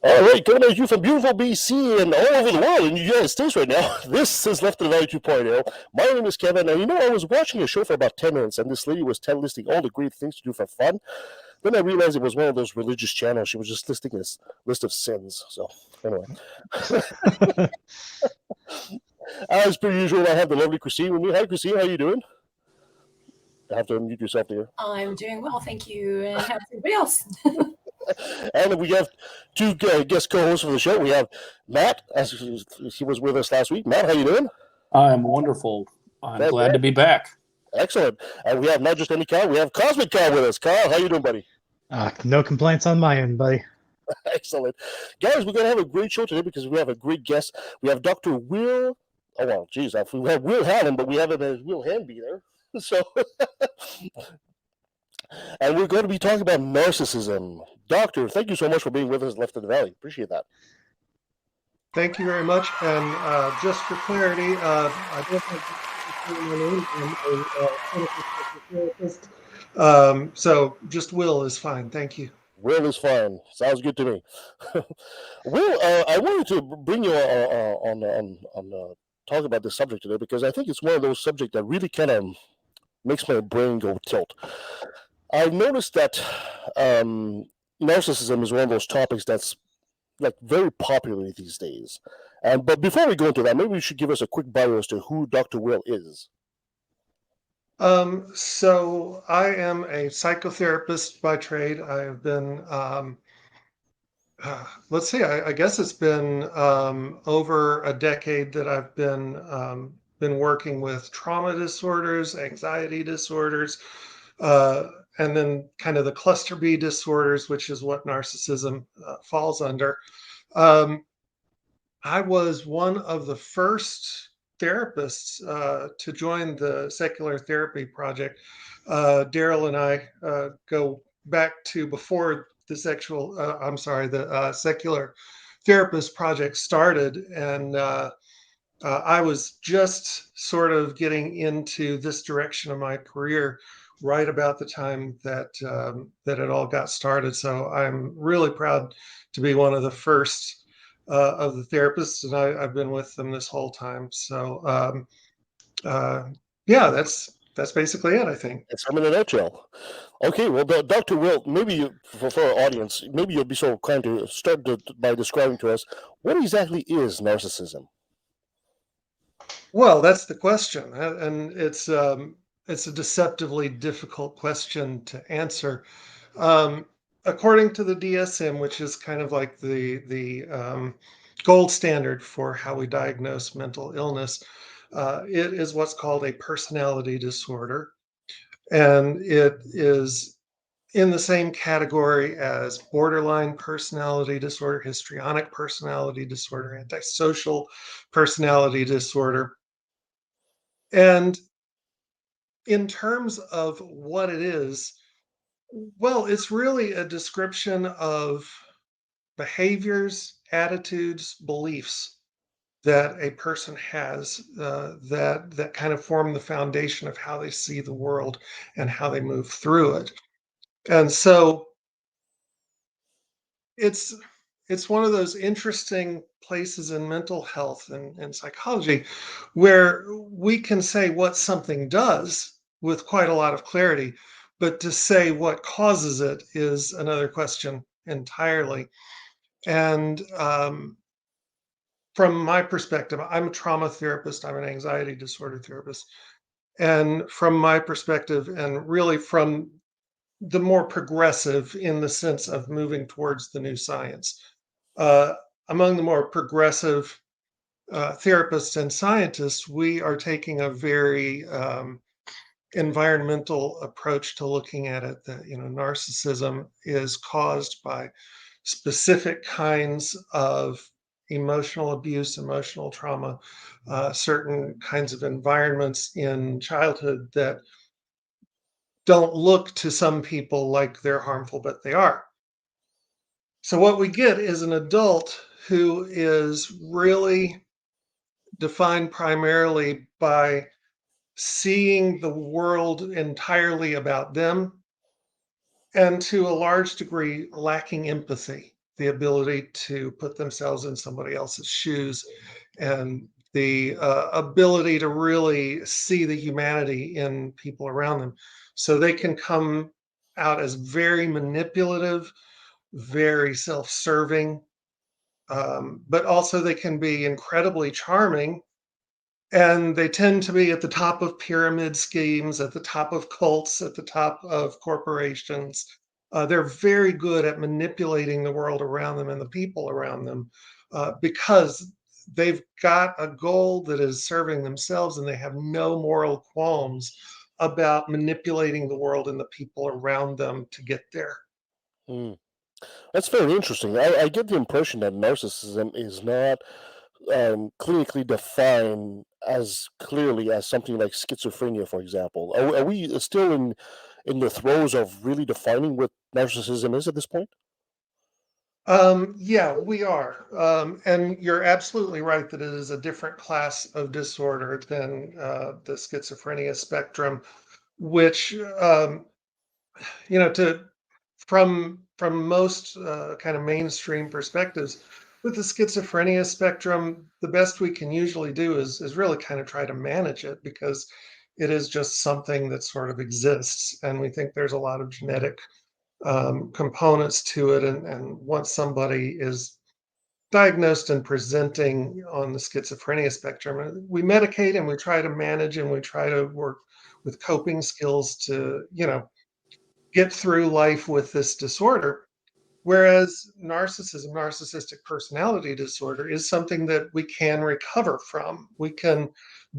All right, coming at you from beautiful BC and all over the world in the United States right now. This is Left of the Valley 2.0. My name is Kevin, and I was watching a show for about 10 minutes, and this lady was listing all the great things to do for fun. Then I realized it was one of those religious channels. She was just listing this list of sins. So, anyway. As per usual, I have the lovely Christine with me. Hi, Christine, how you doing? I have to unmute yourself there. I'm doing well, thank you. And how's everybody else? And we have two guest co-hosts for the show. We have Matt, as he was with us last week. Matt, how you doing? I'm wonderful. I'm glad to be back. Excellent. And we have not just any Kyle, we have Cosmic Kyle with us. Kyle, how you doing, buddy? No complaints on my end, buddy. Excellent. Guys, we're going to have a great show today because we have a great guest. We have Dr. Will. Oh, well, geez, we have Will Hannon, but we haven't had Will Hanby there. So, and we're going to be talking about narcissism. Doctor, thank you so much for being with us, Left of the Valley. Appreciate that. Thank you very much. And just for clarity, I don't have my name. I'm a clinical therapist. So just Will is fine. Thank you. Will is fine. Sounds good to me. Will, I wanted to bring you on talk about this subject today because I think it's one of those subjects that really kind of makes my brain go tilt. I've noticed that narcissism is one of those topics that's like very popular these days. But before we go into that, maybe you should give us a quick bio as to who Dr. Will is. So I am a psychotherapist by trade. I've been, let's see, I guess it's been over a decade that I've been working with trauma disorders, anxiety disorders, and then kind of the cluster B disorders, which is what narcissism falls under. I was one of the first therapists to join the Secular Therapy Project. Daryl and I go back to before the Secular Therapist Project started, and I was just sort of getting into this direction of my career right about the time that it all got started. So I'm really proud to be one of the first of the therapists, and I've been with them this whole time. So yeah, that's basically it, I think. It's in a nutshell. Okay, well, Dr. Will, maybe for our audience, maybe you'll be so kind to start by describing to us what exactly is narcissism. Well, that's the question, and it's a deceptively difficult question to answer. According to the DSM, which is kind of like the gold standard for how we diagnose mental illness, it is what's called a personality disorder, and it is in the same category as borderline personality disorder, histrionic personality disorder, antisocial personality disorder. And in terms of what it is, well, it's really a description of behaviors, attitudes, beliefs that a person has that kind of form the foundation of how they see the world and how they move through it. And so it's one of those interesting places in mental health and psychology where we can say what something does with quite a lot of clarity, but to say what causes it is another question entirely. And from my perspective, I'm a trauma therapist, I'm an anxiety disorder therapist. And from my perspective, and really from the more progressive in the sense of moving towards the new science, among the more progressive therapists and scientists, we are taking a very environmental approach to looking at it. That narcissism is caused by specific kinds of emotional abuse, emotional trauma, certain kinds of environments in childhood that don't look to some people like they're harmful, but they are. So what we get is an adult who is really defined primarily by seeing the world entirely about them and to a large degree lacking empathy. the ability to put themselves in somebody else's shoes, and the ability to really see the humanity in people around them. So they can come out as very manipulative, very self-serving, but also they can be incredibly charming, and they tend to be at the top of pyramid schemes, at the top of cults, at the top of corporations. They're very good at manipulating the world around them and the people around them, because they've got a goal that is serving themselves, and they have no moral qualms about manipulating the world and the people around them to get there. Hmm. That's very interesting. I get the impression that narcissism is not clinically defined as clearly as something like schizophrenia, for example. Are we still in the throes of really defining what narcissism is at this point? Yeah, we are. And you're absolutely right that it is a different class of disorder than the schizophrenia spectrum, which, to from most kind of mainstream perspectives, with the schizophrenia spectrum, the best we can usually do is really kind of try to manage it, because it is just something that sort of exists, and we think there's a lot of genetic components to it. And once somebody is diagnosed and presenting on the schizophrenia spectrum, we medicate and we try to manage and we try to work with coping skills to, get through life with this disorder. Whereas narcissism, narcissistic personality disorder, is something that we can recover from. We can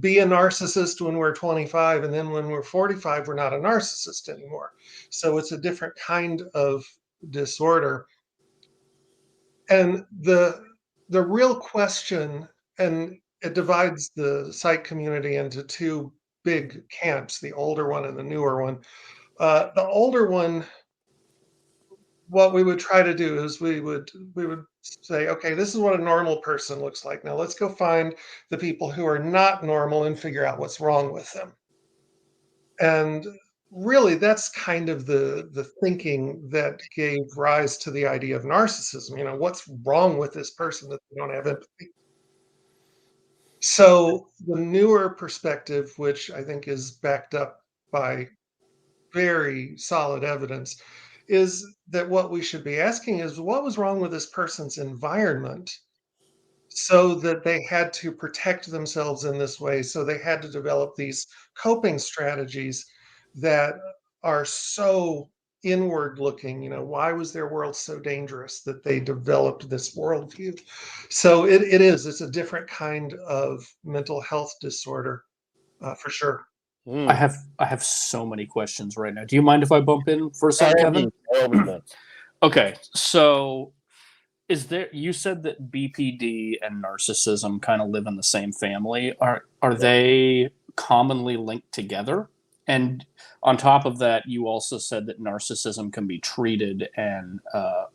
be a narcissist when we're 25, and then when we're 45, we're not a narcissist anymore. So it's a different kind of disorder. And the real question, and it divides the psych community into two big camps, the older one and the newer one. The older one, what we would try to do is we would say, okay, this is what a normal person looks like. Now let's go find the people who are not normal and figure out what's wrong with them. And really, that's kind of the thinking that gave rise to the idea of narcissism. What's wrong with this person that they don't have empathy? So the newer perspective, which I think is backed up by very solid evidence, is that what we should be asking is, what was wrong with this person's environment so that they had to protect themselves in this way? So they had to develop these coping strategies that are so inward looking. Why was their world so dangerous that they developed this worldview? So it's a different kind of mental health disorder, for sure. I Hmm. have I have so many questions right now. Do you mind if I bump in for a By sec, all Kevin? means, by all means, man. Okay, so you said that BPD and narcissism kind of live in the same family. Are Yeah. they commonly linked together? And on top of that, you also said that narcissism can be treated and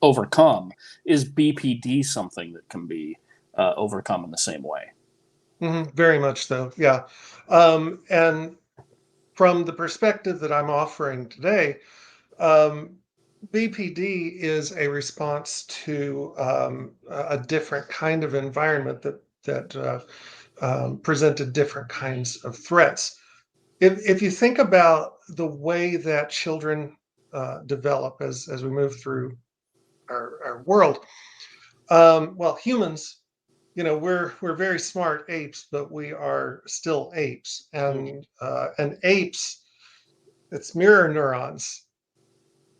overcome. Is BPD something that can be overcome in the same way? Very much so, yeah. And from the perspective that I'm offering today, um, BPD is a response to a different kind of environment that presented different kinds of threats. If you think about the way that children develop as we move through our world, well, humans, we're very smart apes, but we are still apes, Mm. and apes, it's mirror neurons.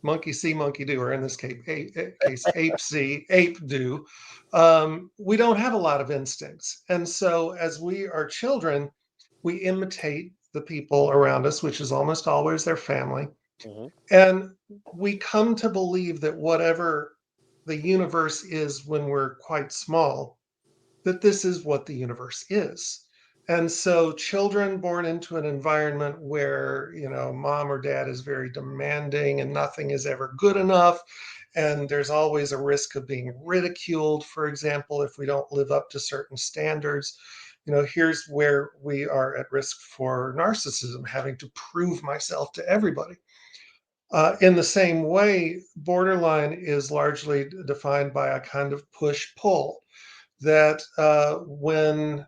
Monkey see, monkey do, or in this case, ape see, ape do. We don't have a lot of instincts. And so as we are children, we imitate the people around us, which is almost always their family. Mhm. And we come to believe that whatever the universe is when we're quite small, that this is what the universe is. And so children born into an environment where, mom or dad is very demanding and nothing is ever good enough. And there's always a risk of being ridiculed, for example, if we don't live up to certain standards. Here's where we are at risk for narcissism, having to prove myself to everybody. In the same way, borderline is largely defined by a kind of push-pull that when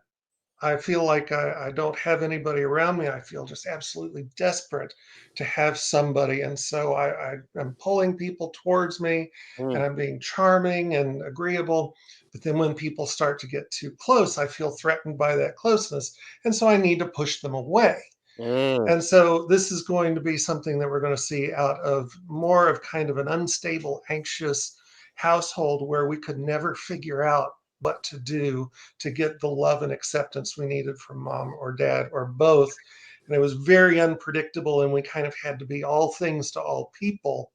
I feel like I don't have anybody around me, I feel just absolutely desperate to have somebody. And so I'm pulling people towards me and Mm, I'm being charming and agreeable. But then when people start to get too close, I feel threatened by that closeness. And so I need to push them away. mm, And so this is going to be something that we're going to see out of more of kind of an unstable, anxious household where we could never figure out what to do to get the love and acceptance we needed from mom or dad or both. And it was very unpredictable, and we kind of had to be all things to all people,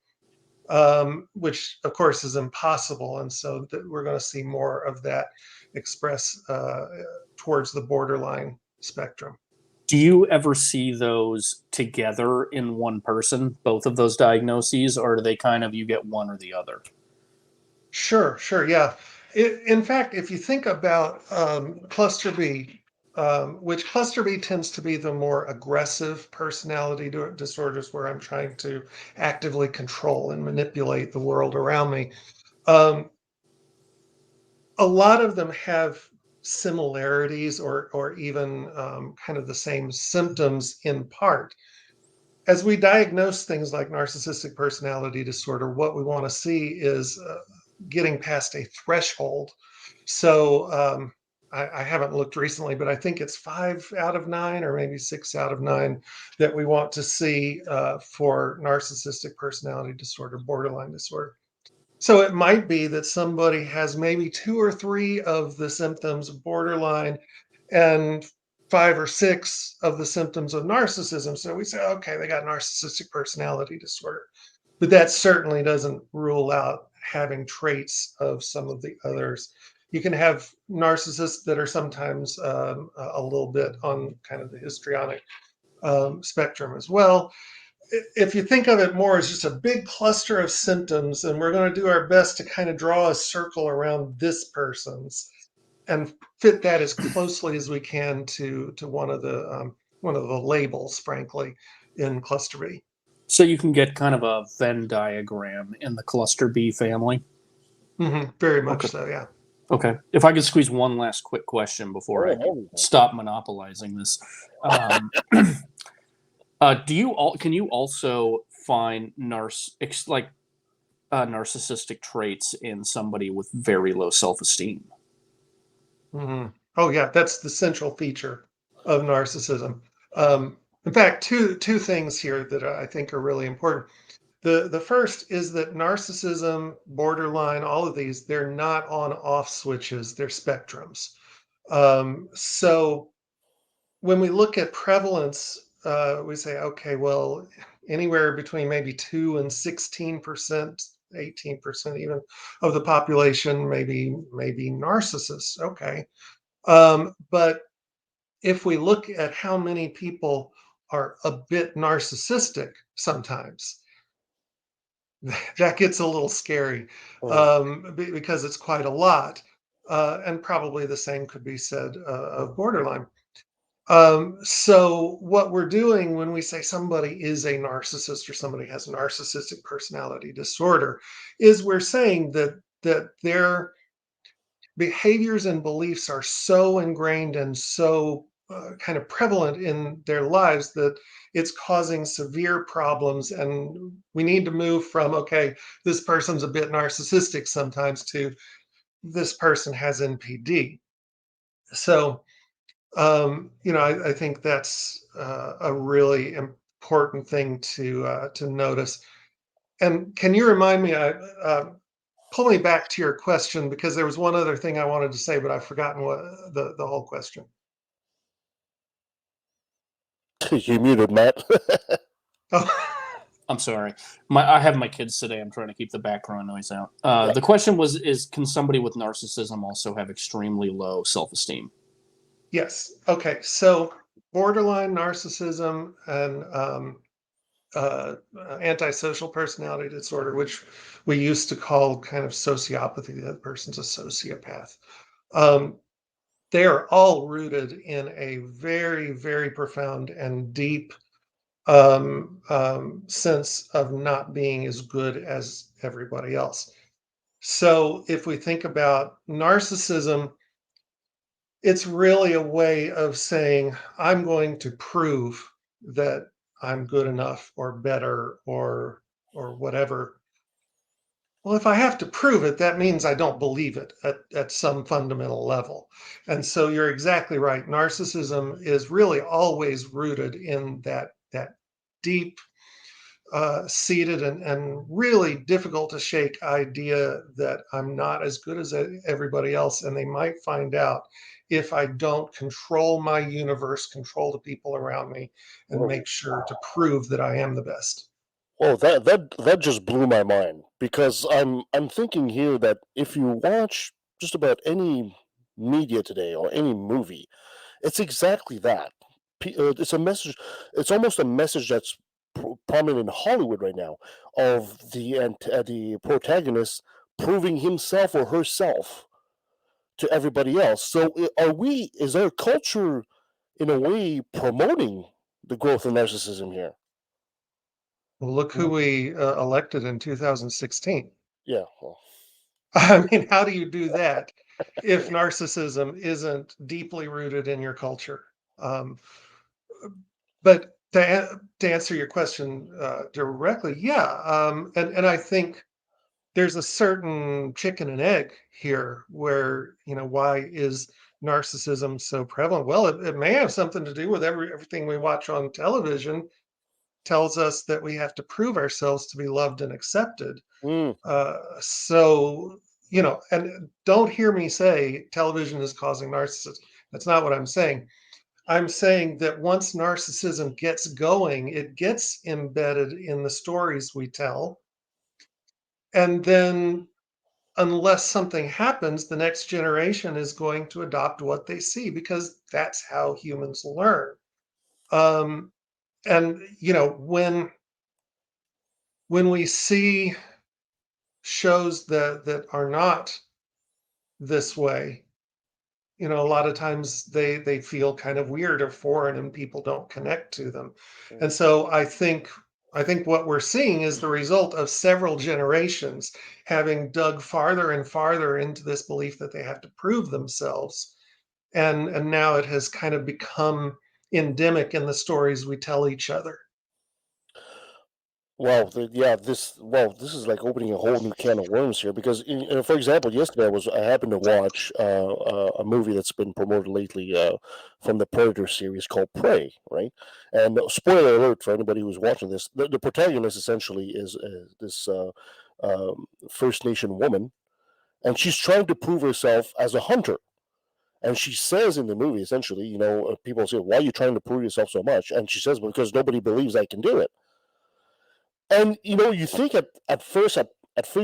which of course is impossible. And so we're going to see more of that express towards the borderline spectrum. Do you ever see those together in one person, both of those diagnoses, or do they kind of you get one or the other? Sure, sure, yeah. In fact, if you think about cluster B, which cluster B tends to be the more aggressive personality disorders where I'm trying to actively control and manipulate the world around me, um, a lot of them have similarities or even kind of the same symptoms in part. As we diagnose things like narcissistic personality disorder, what we want to see is getting past a threshold. So I haven't looked recently, but I think it's 5 out of 9 or maybe 6 out of 9 that we want to see for narcissistic personality disorder, borderline disorder. So it might be that somebody has maybe 2 or 3 of the symptoms of borderline and 5 or 6 of the symptoms of narcissism. So we say, okay, they got narcissistic personality disorder. But that certainly doesn't rule out having traits of some of the others. You can have narcissists that are sometimes a little bit on kind of the histrionic spectrum as well. If you think of it more as just a big cluster of symptoms, and we're going to do our best to kind of draw a circle around this person's and fit that as closely as we can to one of the labels, frankly, in cluster B. So you can get kind of a Venn diagram in the cluster B family. Very much Okay. so, yeah. Okay. If I could squeeze one last quick question before I oh, stop monopolizing this. Do you all can you also find narcissistic traits in somebody with very low self-esteem? Oh, yeah, that's the central feature of narcissism. In fact, two things here that I think are really important. The first is that narcissism, borderline, all of these, they're not on off switches, they're spectrums. So when we look at prevalence, we say, okay, well, anywhere between maybe 2 and 16%, 18% even of the population, maybe narcissists. Okay. But if we look at how many people are a bit narcissistic sometimes, that gets a little scary oh, because it's quite a lot. And probably the same could be said of borderline. So what we're doing when we say somebody is a narcissist or somebody has narcissistic personality disorder is we're saying that their behaviors and beliefs are so ingrained and so kind of prevalent in their lives that it's causing severe problems. And we need to move from, okay, this person's a bit narcissistic sometimes to this person has NPD. So, I think that's a really important thing to notice. And can you remind me, pull me back to your question because there was one other thing I wanted to say, but I've forgotten what the whole question. you muted, Matt. Oh, I'm sorry. I have my kids today. I'm trying to keep the background noise out. Yeah. The question was: Is can somebody with narcissism also have extremely low self-esteem? yes. Okay. So borderline narcissism and antisocial personality disorder, which we used to call kind of sociopathy. The other person's a sociopath. Um, they are all rooted in a very, very profound and deep sense of not being as good as everybody else. So if we think about narcissism, it's really a way of saying, I'm going to prove that I'm good enough or better or whatever. Well, if I have to prove it, that means I don't believe it at some fundamental level. And so you're exactly right. Narcissism is really always rooted in that deep seated and really difficult to shake idea that I'm not as good as everybody else. And they might find out if I don't control my universe, control the people around me, and Whoa. make sure to prove that I am the best. Oh, that just blew my mind because I'm thinking here that if you watch just about any media today or any movie, it's exactly that. It's a message. It's almost a message that's prominent in Hollywood right now of the protagonist proving himself or herself to everybody else. So, are we? Is our culture in a way promoting the growth of narcissism here? Well, look who we elected in 2016. Yeah. Well, I mean, how do you do that if narcissism isn't deeply rooted in your culture? Um, but to answer your question directly, yeah, and I think there's a certain chicken and egg here, where why is narcissism so prevalent? Well, it may have something to do with everything we watch on television tells us that we have to prove ourselves to be loved and accepted. mm, So, and don't hear me say television is causing narcissism. That's not what I'm saying. I'm saying that once narcissism gets going, it gets embedded in the stories we tell. And then, unless something happens, the next generation is going to adopt what they see because that's how humans learn. Um, and, when we see shows that are not this way, a lot of times they feel kind of weird or foreign and people don't connect to them. mm. And so I think what we're seeing is the result of several generations having dug farther and farther into this belief that they have to prove themselves. And now it has kind of become endemic in the stories we tell each other. Well, yeah, this is like opening a whole new can of worms here because, for example, yesterday I happened to watch a movie that's been promoted lately from the Predator series called Prey, right? And spoiler alert for anybody who's watching this: the protagonist essentially is this First Nation woman, and she's trying to prove herself as a hunter. And she says in the movie, essentially, people say, "Why are you trying to prove yourself so much?" And she says, "Well, because nobody believes I can do it." And you think at face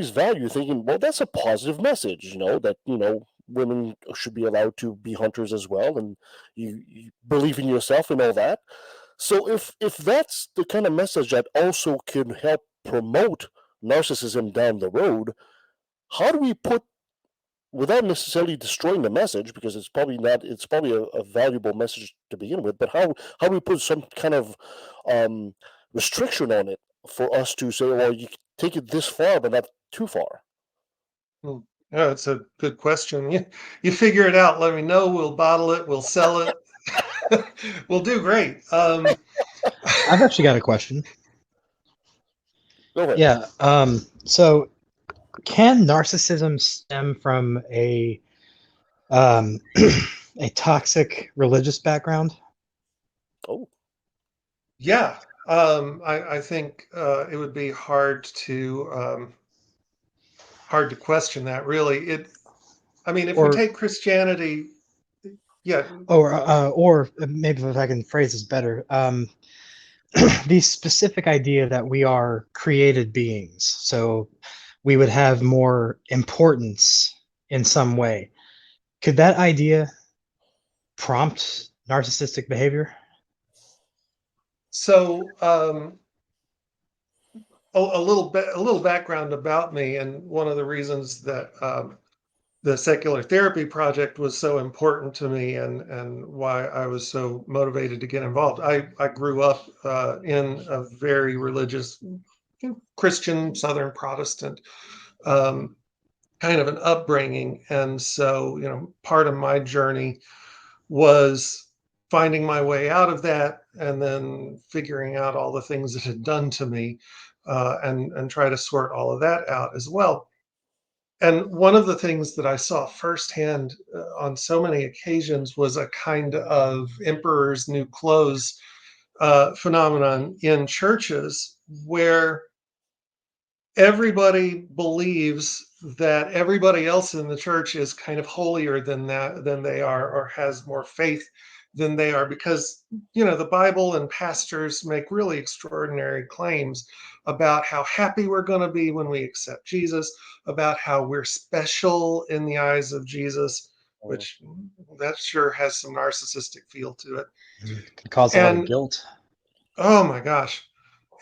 value, you're thinking, well, that's a positive message, that women should be allowed to be hunters as well, and you believe in yourself and all that. So if that's the kind of message that also can help promote narcissism down the road, how do we put without necessarily destroying the message because it's probably not it's probably a valuable message to begin with, but how do we put some kind of um restriction on it for us to say, well, you can take it this far but not too far? Hmm. Yeah, it's a good question. You figure it out. Let me know. We'll bottle it. We'll sell it. We'll do great. I've actually got a question. Go ahead. Yeah. So can narcissism stem from um, a toxic religious background? Oh, Yeah, I think it would be hard to question that. Really, I mean, if we Or take Christianity, yeah. or maybe if I can phrase this better, the specific idea that we are created beings, so we would have more importance in some way. Could that idea prompt narcissistic behavior? So a little bit, a little background about me, and one of the reasons that the Secular Therapy Project was so important to me, and why I was so motivated to get involved. I grew up in a very religious, Christian, Southern Protestant kind of an upbringing. And so, part of my journey was finding my way out of that, and then figuring out all the things it had done to me, and try to sort all of that out as well. And one of the things that I saw firsthand on so many occasions was a kind of emperor's new clothes phenomenon in churches, where everybody believes that everybody else in the church is kind of holier than they are, or has more faith than they are, because the Bible and pastors make really extraordinary claims about how happy we're going to be when we accept Jesus, about how we're special in the eyes of Jesus, which that sure has some narcissistic feel to it. It can cause a lot of And guilt. oh my gosh.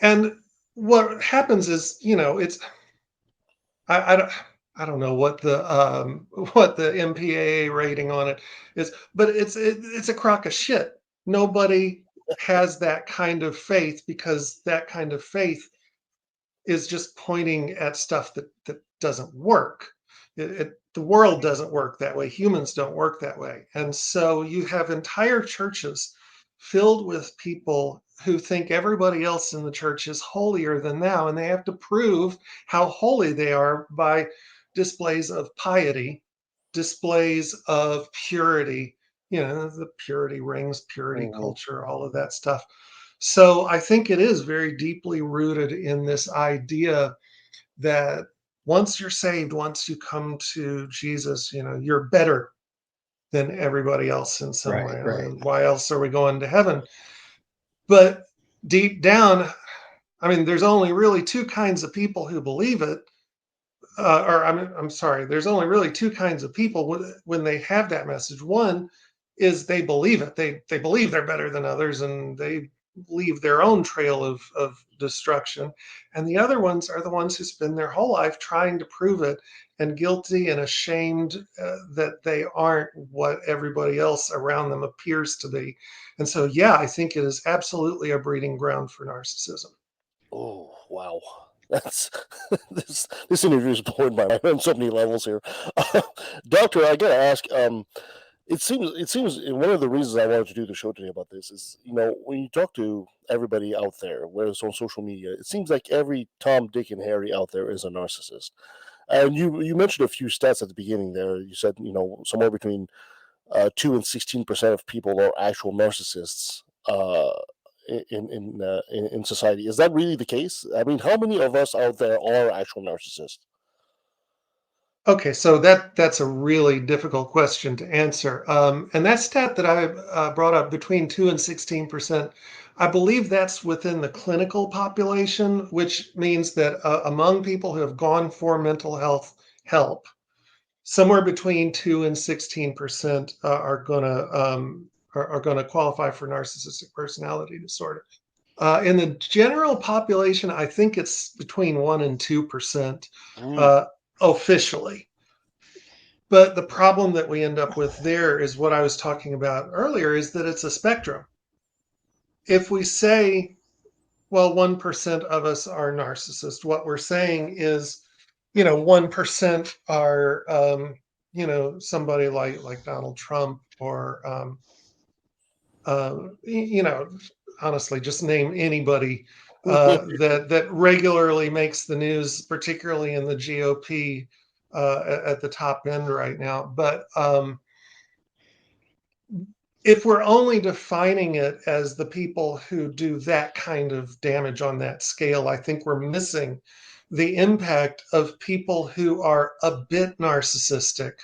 And what happens is, it's I don't know what the MPAA rating on it is, but it's a crock of shit. Nobody has that kind of faith, because that kind of faith is just pointing at stuff that doesn't work. The world doesn't work that way. Humans don't work that way. And so you have entire churches filled with people who think everybody else in the church is holier than thou, and they have to prove how holy they are by displays of piety, displays of purity, the purity rings, purity culture, all of that stuff. So I think it is very deeply rooted in this idea that once you're saved, once you come to Jesus, you're better than everybody else in some way. Right. Why else are we going to heaven? But deep down, I mean, there's only really two kinds of people who believe it. I'm sorry, there's only really two kinds of people when they have that message. One is they believe it. They believe they're better than others, and they leave their own trail of destruction. And the other ones are the ones who spend their whole life trying to prove it, and guilty and ashamed that they aren't what everybody else around them appears to be. And so, yeah, I think it is absolutely a breeding ground for narcissism. Oh, wow. That's this interview is blowing my mind on so many levels here. Doctor, I gotta ask, it seems one of the reasons I wanted to do the show today about this is, when you talk to everybody out there, whether it's on social media, it seems like every Tom, Dick, and Harry out there is a narcissist. And you mentioned a few stats at the beginning there. You said, somewhere between 2 and 16% of people are actual narcissists. In society, is that really the case? I mean, how many of us out there are actual narcissists? Okay, so that's a really difficult question to answer. And that stat that I brought up, between 2 and 16%, I believe that's within the clinical population, which means that among people who have gone for mental health help, somewhere between 2 and 16% are gonna qualify for narcissistic personality disorder. In the general population, I think it's between 1 and 2% Mm. uh, officially. But the problem that we end up with there is what I was talking about earlier, is that it's a spectrum. If we say, well, 1% of us are narcissists, what we're saying is, 1% are, somebody like Donald Trump, or, um, you know, honestly, just name anybody that regularly makes the news, particularly in the GOP at the top end right now. But if we're only defining it as the people who do that kind of damage on that scale, I think we're missing the impact of people who are a bit narcissistic,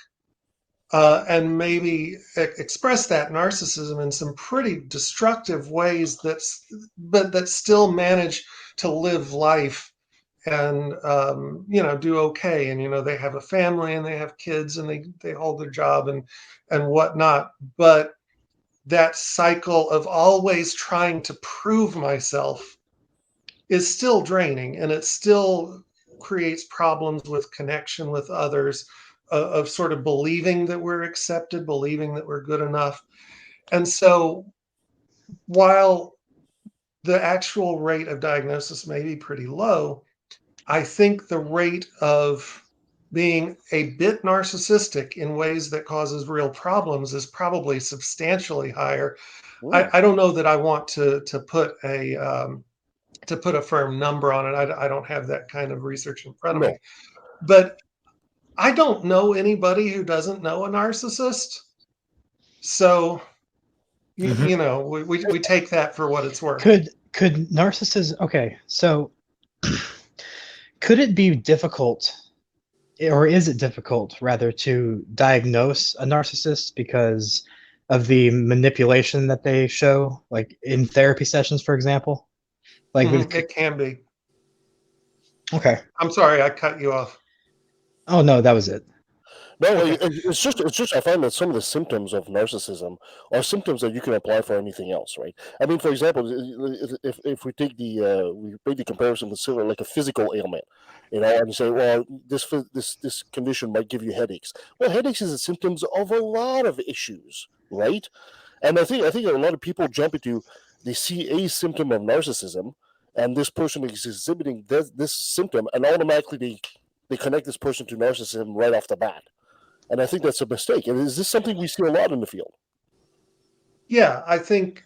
and maybe express that narcissism in some pretty destructive ways, but that still manage to live life, and do okay, and they have a family, and they have kids, and they hold their job, and whatnot. But that cycle of always trying to prove myself is still draining, and it still creates problems with connection with others, of sort of believing that we're accepted, believing that we're good enough. And so while the actual rate of diagnosis may be pretty low, I think the rate of being a bit narcissistic in ways that causes real problems is probably substantially higher. I don't know that I want to put a firm number on it. I don't have that kind of research in front of No. me, but I don't know anybody who doesn't know a narcissist. So Mhm. you know, we take that for what it's worth. Could narcissism? Okay, so could it be difficult, or is it difficult rather, to diagnose a narcissist because of the manipulation that they show, like in therapy sessions, for example? Like, It can be. okay. I'm sorry, I cut you off. Oh no, that was it. No, Okay. it's just I find that some of the symptoms of narcissism are symptoms that you can apply for anything else, right? I mean, for example, if we take we make the comparison with sort of like a physical ailment, and you say, well, this condition might give you headaches. Well, headaches is a symptoms of a lot of issues, right? And I think a lot of people jump into, they see a symptom of narcissism, and this person is exhibiting this symptom, and automatically they connect this person to narcissism right off the bat. And I think that's a mistake. And is this something we see a lot in the field? Yeah, I think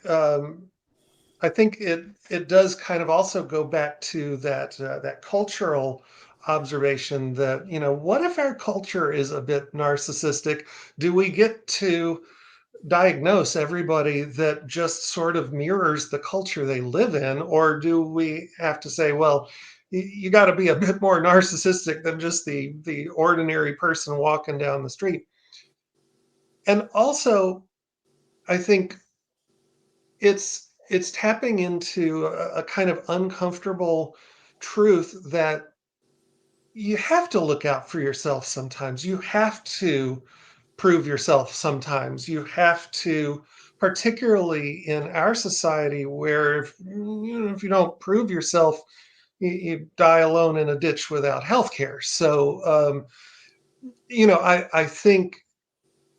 it does kind of also go back to that cultural observation that, you know, what if our culture is a bit narcissistic? Do we get to diagnose everybody that just sort of mirrors the culture they live in, or do we have to say, well, you got to be a bit more narcissistic than just the ordinary person walking down the street? And also, I think it's tapping into a kind of uncomfortable truth that you have to look out for yourself sometimes. You have to prove yourself sometimes. You have to, particularly in our society, where if you don't prove yourself, you die alone in a ditch without health care. So, I think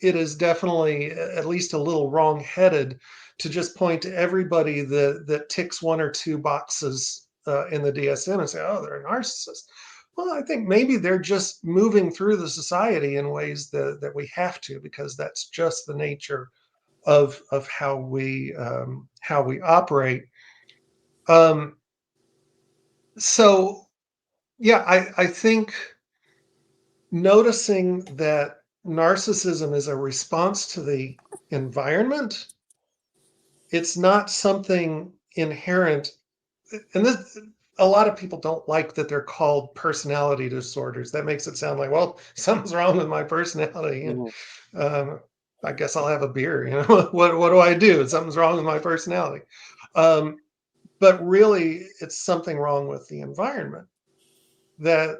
it is definitely at least a little wrong-headed to just point to everybody that ticks one or two boxes in the DSM and say, "Oh, they're a narcissist." Well, I think maybe they're just moving through the society in ways that we have to, because that's just the nature of how we operate. Um, so yeah, I think noticing that narcissism is a response to the environment, it's not something inherent. And this, a lot of people don't like that they're called personality disorders. That makes it sound like, well, something's wrong with my personality, and Mhm. um, I guess I'll have a beer. You know, what do I do? Something's wrong with my personality. Um, but really, it's something wrong with the environment. That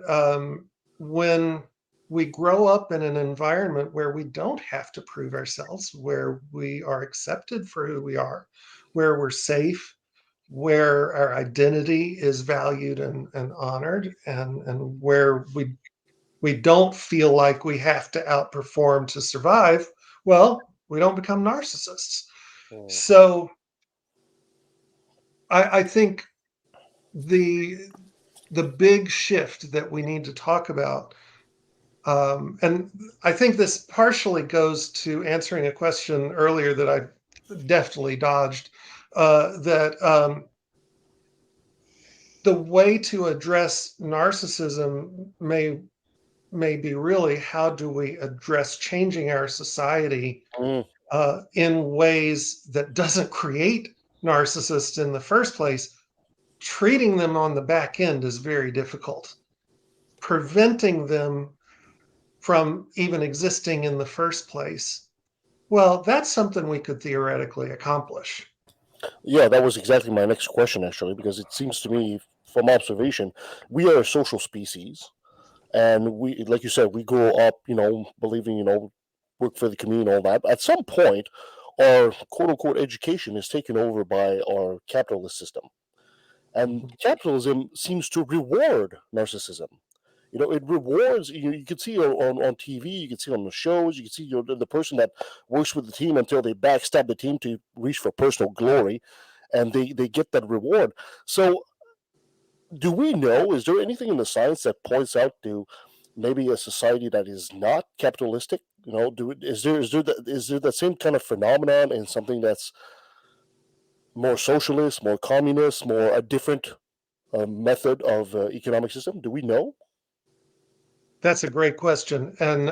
when we grow up in an environment where we don't have to prove ourselves, where we are accepted for who we are, where we're safe, where our identity is valued and honored, and where we don't feel like we have to outperform to survive, well, we don't become narcissists. Mm. So I think the the big shift that we need to talk about, and I think this partially goes to answering a question earlier that I deftly dodged, that the way to address narcissism may be really, how do we address changing our society Mm. in ways that doesn't create narcissists in the first place. Treating them on the back end is very difficult. Preventing them from even existing in the first place, well, that's something we could theoretically accomplish. Yeah, that was exactly my next question, actually, because it seems to me, from observation, we are a social species, and we, like you said, we grow up, believing, work for the community and all that. At some point, our quote unquote education is taken over by our capitalist system. And capitalism seems to reward narcissism. It rewards. You can see on TV, you can see on the shows, you can see the person that works with the team until they backstab the team to reach for personal glory, and they get that reward. So, do we know? Is there anything in the science that points out to maybe a society that is not capitalistic? Is there that same kind of phenomenon in something that's more socialist, more communist, more a different method of economic system? Do we know? That's a great question, and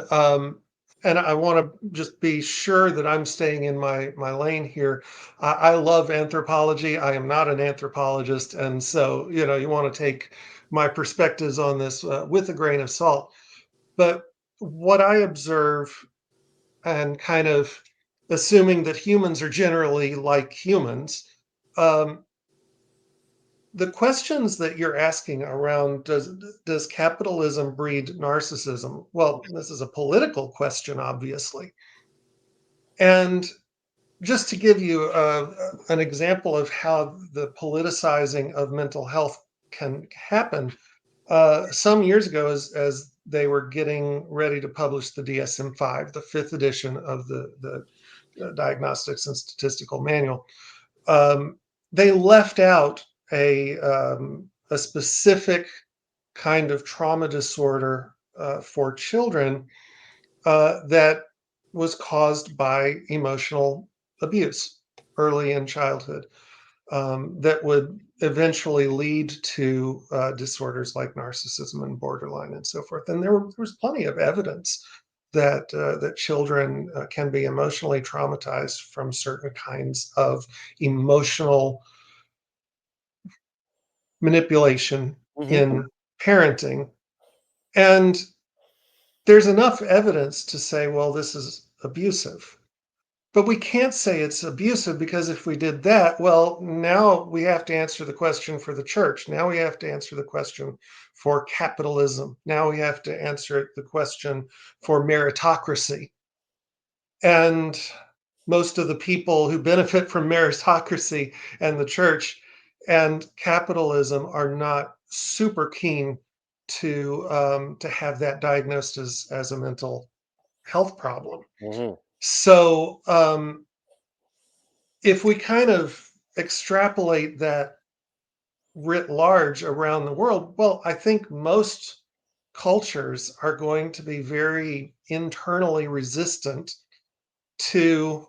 I want to just be sure that I'm staying in my lane here. I love anthropology. I am not an anthropologist, and so you want to take my perspectives on this with a grain of salt. But what I observe, and kind of assuming that humans are generally like humans, um, the questions that you're asking around does capitalism breed narcissism? Well, this is a political question, obviously. And just to give you an example of how the politicizing of mental health can happen, some years ago, as they were getting ready to publish the DSM-5, the fifth edition of the Diagnostics and Statistical Manual, um, they left out a specific kind of trauma disorder for children that was caused by emotional abuse early in childhood, that would eventually lead to disorders like narcissism and borderline and so forth. And there was plenty of evidence that children can be emotionally traumatized from certain kinds of emotional manipulation Hmm. in parenting. And there's enough evidence to say, well, this is abusive. But we can't say it's abusive, because if we did that, well, now we have to answer the question for the church. Now we have to answer the question for capitalism. Now we have to answer the question for meritocracy. And most of the people who benefit from meritocracy and the church and capitalism are not super keen to have that diagnosed as a mental health problem. Hmm. So if we kind of extrapolate that writ large around the world, well, I think most cultures are going to be very internally resistant to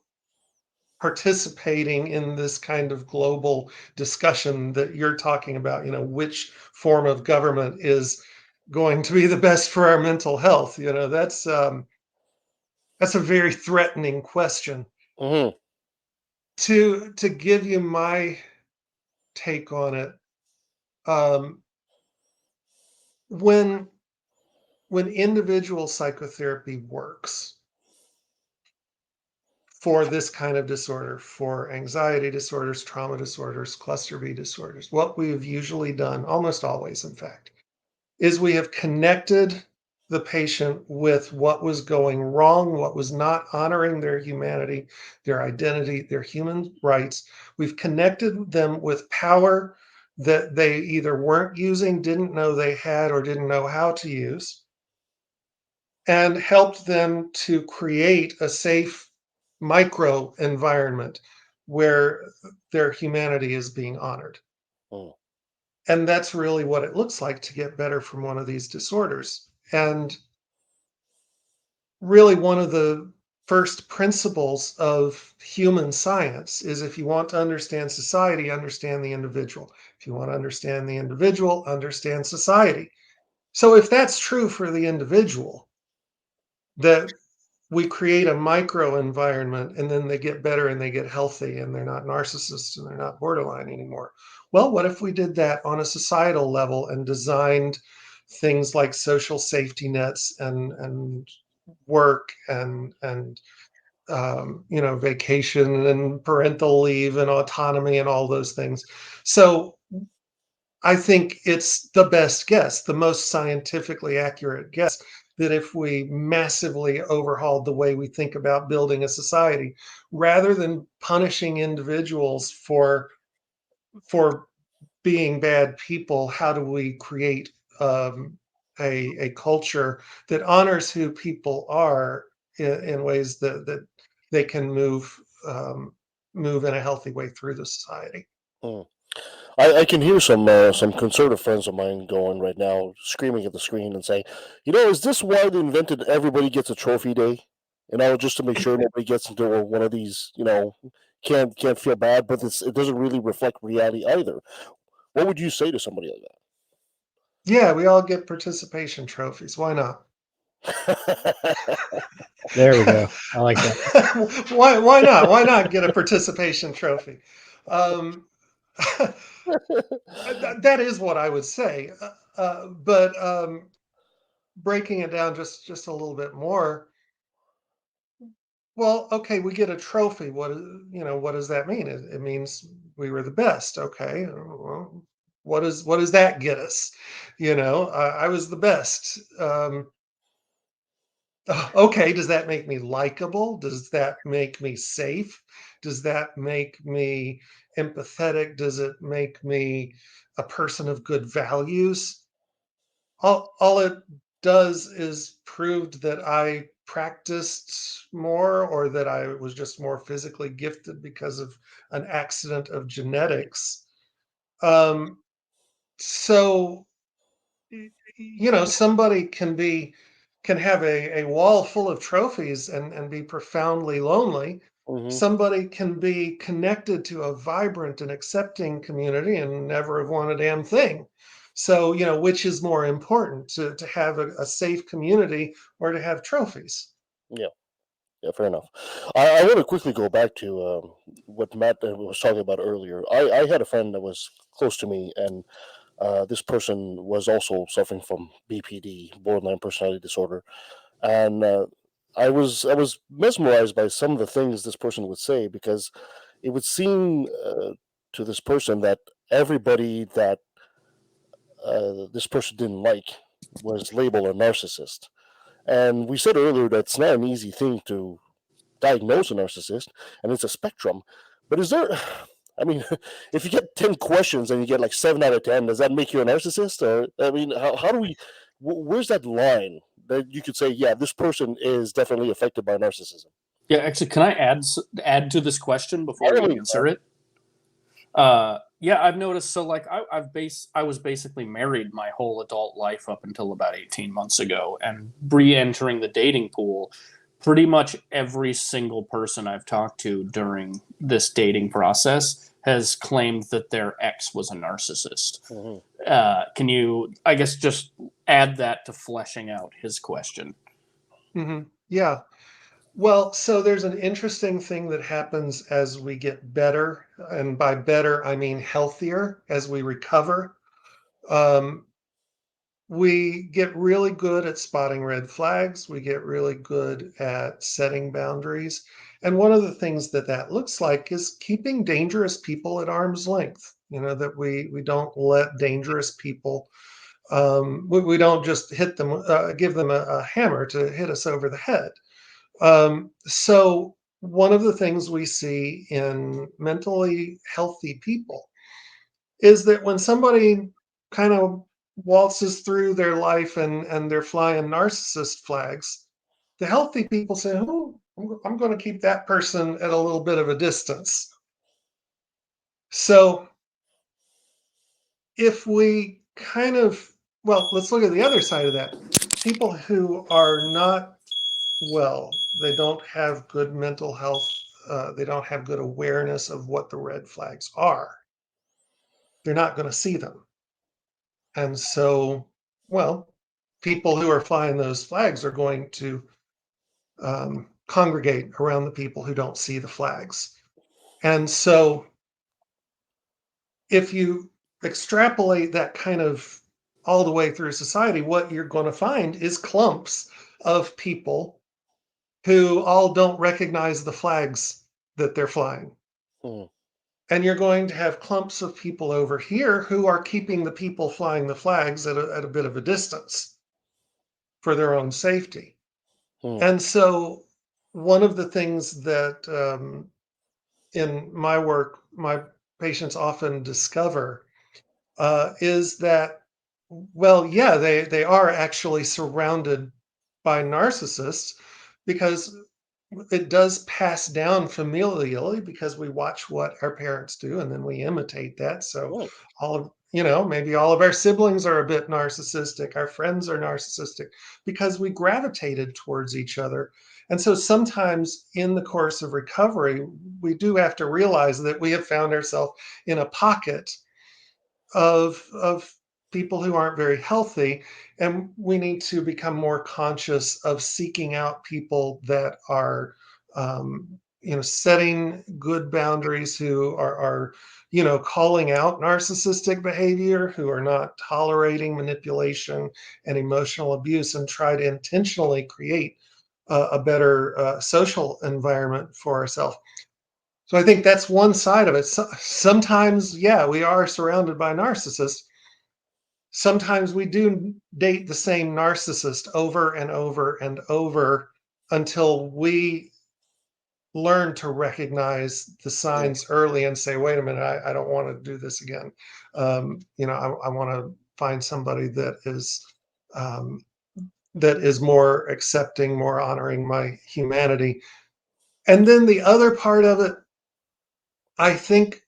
participating in this kind of global discussion that you're talking about, which form of government is going to be the best for our mental health. That's a very threatening question. Hmm. To give you my take on it, um, when individual psychotherapy works for this kind of disorder, for anxiety disorders, trauma disorders, cluster B disorders, what we've usually done, almost always, in fact, is we have connected the patient with what was going wrong, what was not honoring their humanity, their identity, their human rights. We've connected them with power that they either weren't using, didn't know they had, or didn't know how to use, and helped them to create a safe micro environment where their humanity is being honored. And that's really what it looks like to get better from one of these disorders. And really, one of the first principles of human science is, if you want to understand society, understand the individual. If you want to understand the individual, understand society. So if that's true for the individual, that we create a micro environment and then they get better and they get healthy and they're not narcissists and they're not borderline anymore. Well, what if we did that on a societal level and designed things like social safety nets and work and vacation and parental leave and autonomy and all those things. So I think it's the best guess, the most scientifically accurate guess, that if we massively overhauled the way we think about building a society, rather than punishing individuals for being bad people, how do we create a culture that honors who people are in ways that they can move in a healthy way through the society. Mm. I can hear some conservative friends of mine going right now, screaming at the screen and saying, is this why they invented everybody gets a trophy day? Just to make sure nobody gets into one of these, can't feel bad, but it doesn't really reflect reality either. What would you say to somebody like Yeah, we all get participation trophies. Why not? that? There we go. I like that. Why not? Why not get a participation trophy? Um, that is what I would say. But breaking it down just a little bit more. Well, okay, we get a trophy. What does that mean? It means we were the best. Okay, well, what does that get us? I was the best. Okay, does that make me likable? Does that make me safe? Does that make me empathetic? Does it make me a person of good values? All it does is proved that I practiced more or that I was just more physically gifted because of an accident of genetics. Um, so somebody can have a wall full of trophies and be profoundly lonely. Hmm. Somebody can be connected to a vibrant and accepting community and never have won a damn thing. So, which is more important, to have a safe community or to have trophies? Yeah, yeah, fair enough. I want to quickly go back to what Matt was talking about earlier. I had a friend that was close to me, and this person was also suffering from BPD, borderline personality disorder, and I was mesmerized by some of the things this person would say because it would seem to this person that everybody that this person didn't like was labeled a narcissist. And we said earlier that it's not an easy thing to diagnose a narcissist, and it's a spectrum. But is there? I mean, if you get 10 questions and you get like 7 out of 10, does that make you a narcissist? Or I mean, how do we? Where's that line that you could say, yeah, this person is definitely affected by narcissism? Yeah, actually, can I add to this question before we Finally, answer it? Yeah, I've noticed. So, like, I was basically married my whole adult life up until about 18 months ago, and re-entering the dating pool. Pretty much every single person I've talked to during this dating process has claimed that their ex was a narcissist. mhm. Can you, I guess, just add that to fleshing out his question? Yeah. Well, so there's an interesting thing that happens as we get better, and by better, I mean healthier as we recover. Um, we get really good at spotting red flags. We get really good at setting boundaries. And one of the things that looks like is keeping dangerous people at arm's length. That we don't let dangerous people, we don't just hit them, give them a hammer to hit us over the head. So one of the things we see in mentally healthy people is that when somebody kind of waltzes through their life and they're flying narcissist flags, the healthy people say, "Oh, I'm going to keep that person at a little bit of a distance." So if we well, let's look at the other side of that. People who are not well, they don't have good mental health. They don't have good awareness of what the red flags are. They're not going to see them. And so, well, people who are flying those flags are going to congregate around the people who don't see the flags. And so, if you extrapolate that kind of all the way through society, what you're going to find is clumps of people who all don't recognize the flags that they're flying. Mm, And you're going to have clumps of people over here who are keeping the people flying the flags at a bit of a distance for their own safety. mm, And so, one of the things that in my work, my patients often discover is that Well, yeah, they are actually surrounded by narcissists because it does pass down familially because we watch what our parents do and then we imitate that. So Right. all of, maybe all of our siblings are a bit narcissistic, our friends are narcissistic because we gravitated towards each other. And so sometimes in the course of recovery, we do have to realize that we have found ourselves in a pocket of people who aren't very healthy, and we need to become more conscious of seeking out people that are setting good boundaries, who are calling out narcissistic behavior, who are not tolerating manipulation and emotional abuse, and try to intentionally create a better social environment for ourselves. So I think that's one side of it. Sometimes, yeah, we are surrounded by narcissists. Sometimes we do date the same narcissist over and over and over until we learn to recognize the Yeah. signs early and say, wait a minute, I don't want to do this again. I want to find somebody um, that is more accepting, more honoring my humanity. And then the other part of it, I think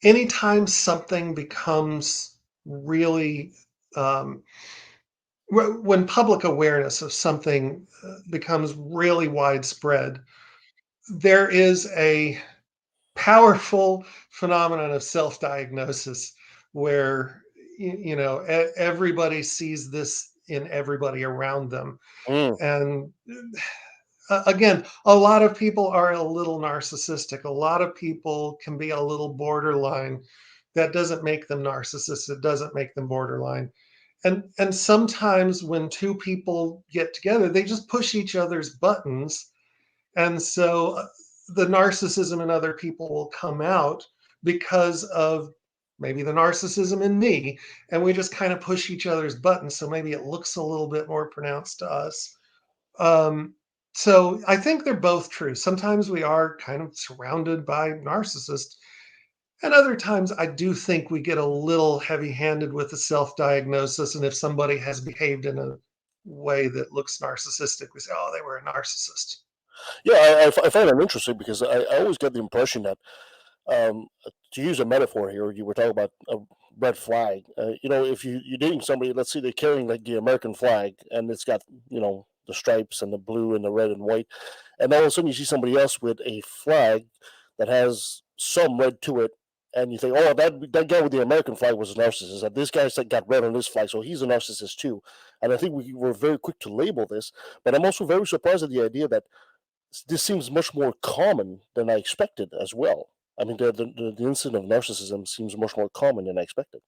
anytime something becomes really um, when public awareness of something becomes really widespread, there is a powerful phenomenon of self-diagnosis where everybody sees this in everybody around them. Mm. And again, a lot of people are a little narcissistic. A lot of people can be a little borderline. That doesn't make them narcissists. It doesn't make them borderline. And sometimes when two people get together, they just push each other's buttons. And so the narcissism in other people will come out because of maybe the narcissism in me. And we just kind of push each other's buttons. So maybe it looks a little bit more pronounced to us. Um, so I think they're both true. Sometimes we are kind of surrounded by narcissists, and other times I do think we get a little heavy-handed with the self-diagnosis. And if somebody has behaved in a way that looks narcissistic, we say, "Oh, they were a narcissist." Yeah, I find that interesting because I always get the impression that, to use a metaphor here, you were talking about a red flag. If you're dating somebody, let's say they're carrying like the American flag, and it's got the stripes and the blue and the red and white, and all of a sudden you see somebody else with a flag that has some red to it, and you think, oh, that guy with the American flag was a narcissist. And this guy's like got red on his flag, so he's a narcissist too. And I think we're very quick to label this, but I'm also very surprised at the idea that this seems much more common than I expected as well. I mean, the incident of narcissism seems much more common than I expected.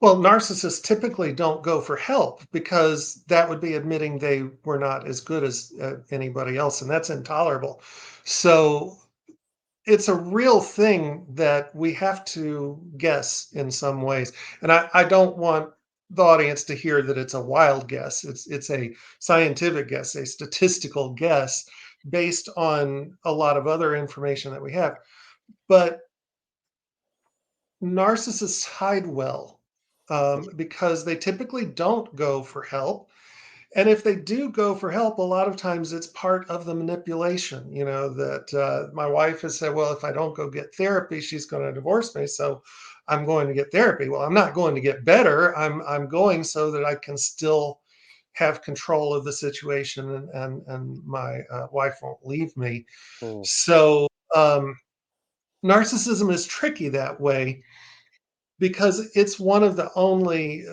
Well, narcissists typically don't go for help because that would be admitting they were not as good as anybody else, and that's intolerable. So it's a real thing that we have to guess in some ways. And I don't want the audience to hear that it's a wild guess. It's a scientific guess, a statistical guess based on a lot of other information that we have. But narcissists hide well because they typically don't go for help. And if they do go for help, a lot of times it's part of the manipulation, that my wife has said, well, if I don't go get therapy, she's going to divorce me. So I'm going to get therapy. Well, I'm not going to get better. I'm going so that I can still have control of the situation, and my wife won't leave me. Mm. So narcissism is tricky that way because it's one of the only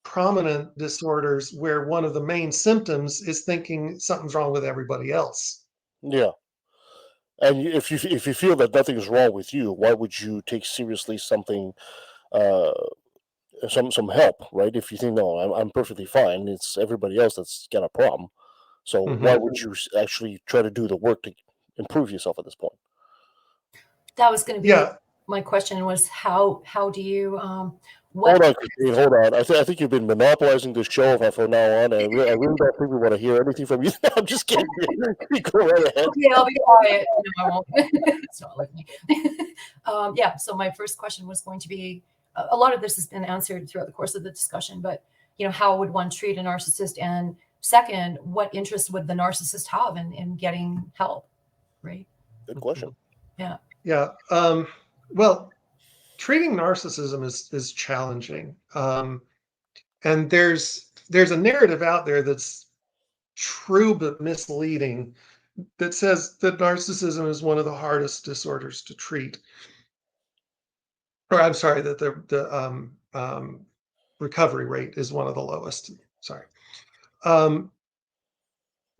prominent disorders where one of the main symptoms is thinking something's wrong with everybody else. Yeah, and if you feel that nothing is wrong with you, why would you take seriously something, uh, some help, right? If you think no, I'm perfectly fine, it's everybody else that's got a problem. So why Hmm. would you actually try to do the work to improve yourself at this point? That was going to be Yeah. my question, was how do you what Hold on, Christine. Hold on. I think you've been monopolizing the show from now on. I really don't think we want to hear anything from you. I'm just kidding. You go right ahead. okay, I'll be quiet. No, I won't. It's not like me. Yeah. So my first question was going to be, a lot of this has been answered throughout the course of the discussion, but how would one treat a narcissist? And second, what interest would the narcissist have in getting help? Right. Good question. Yeah. Yeah. Well, treating narcissism is challenging. And there's a narrative out there that's true but misleading that says that narcissism is one of the hardest disorders to treat. Or I'm sorry, that the recovery rate is one of the lowest. Sorry.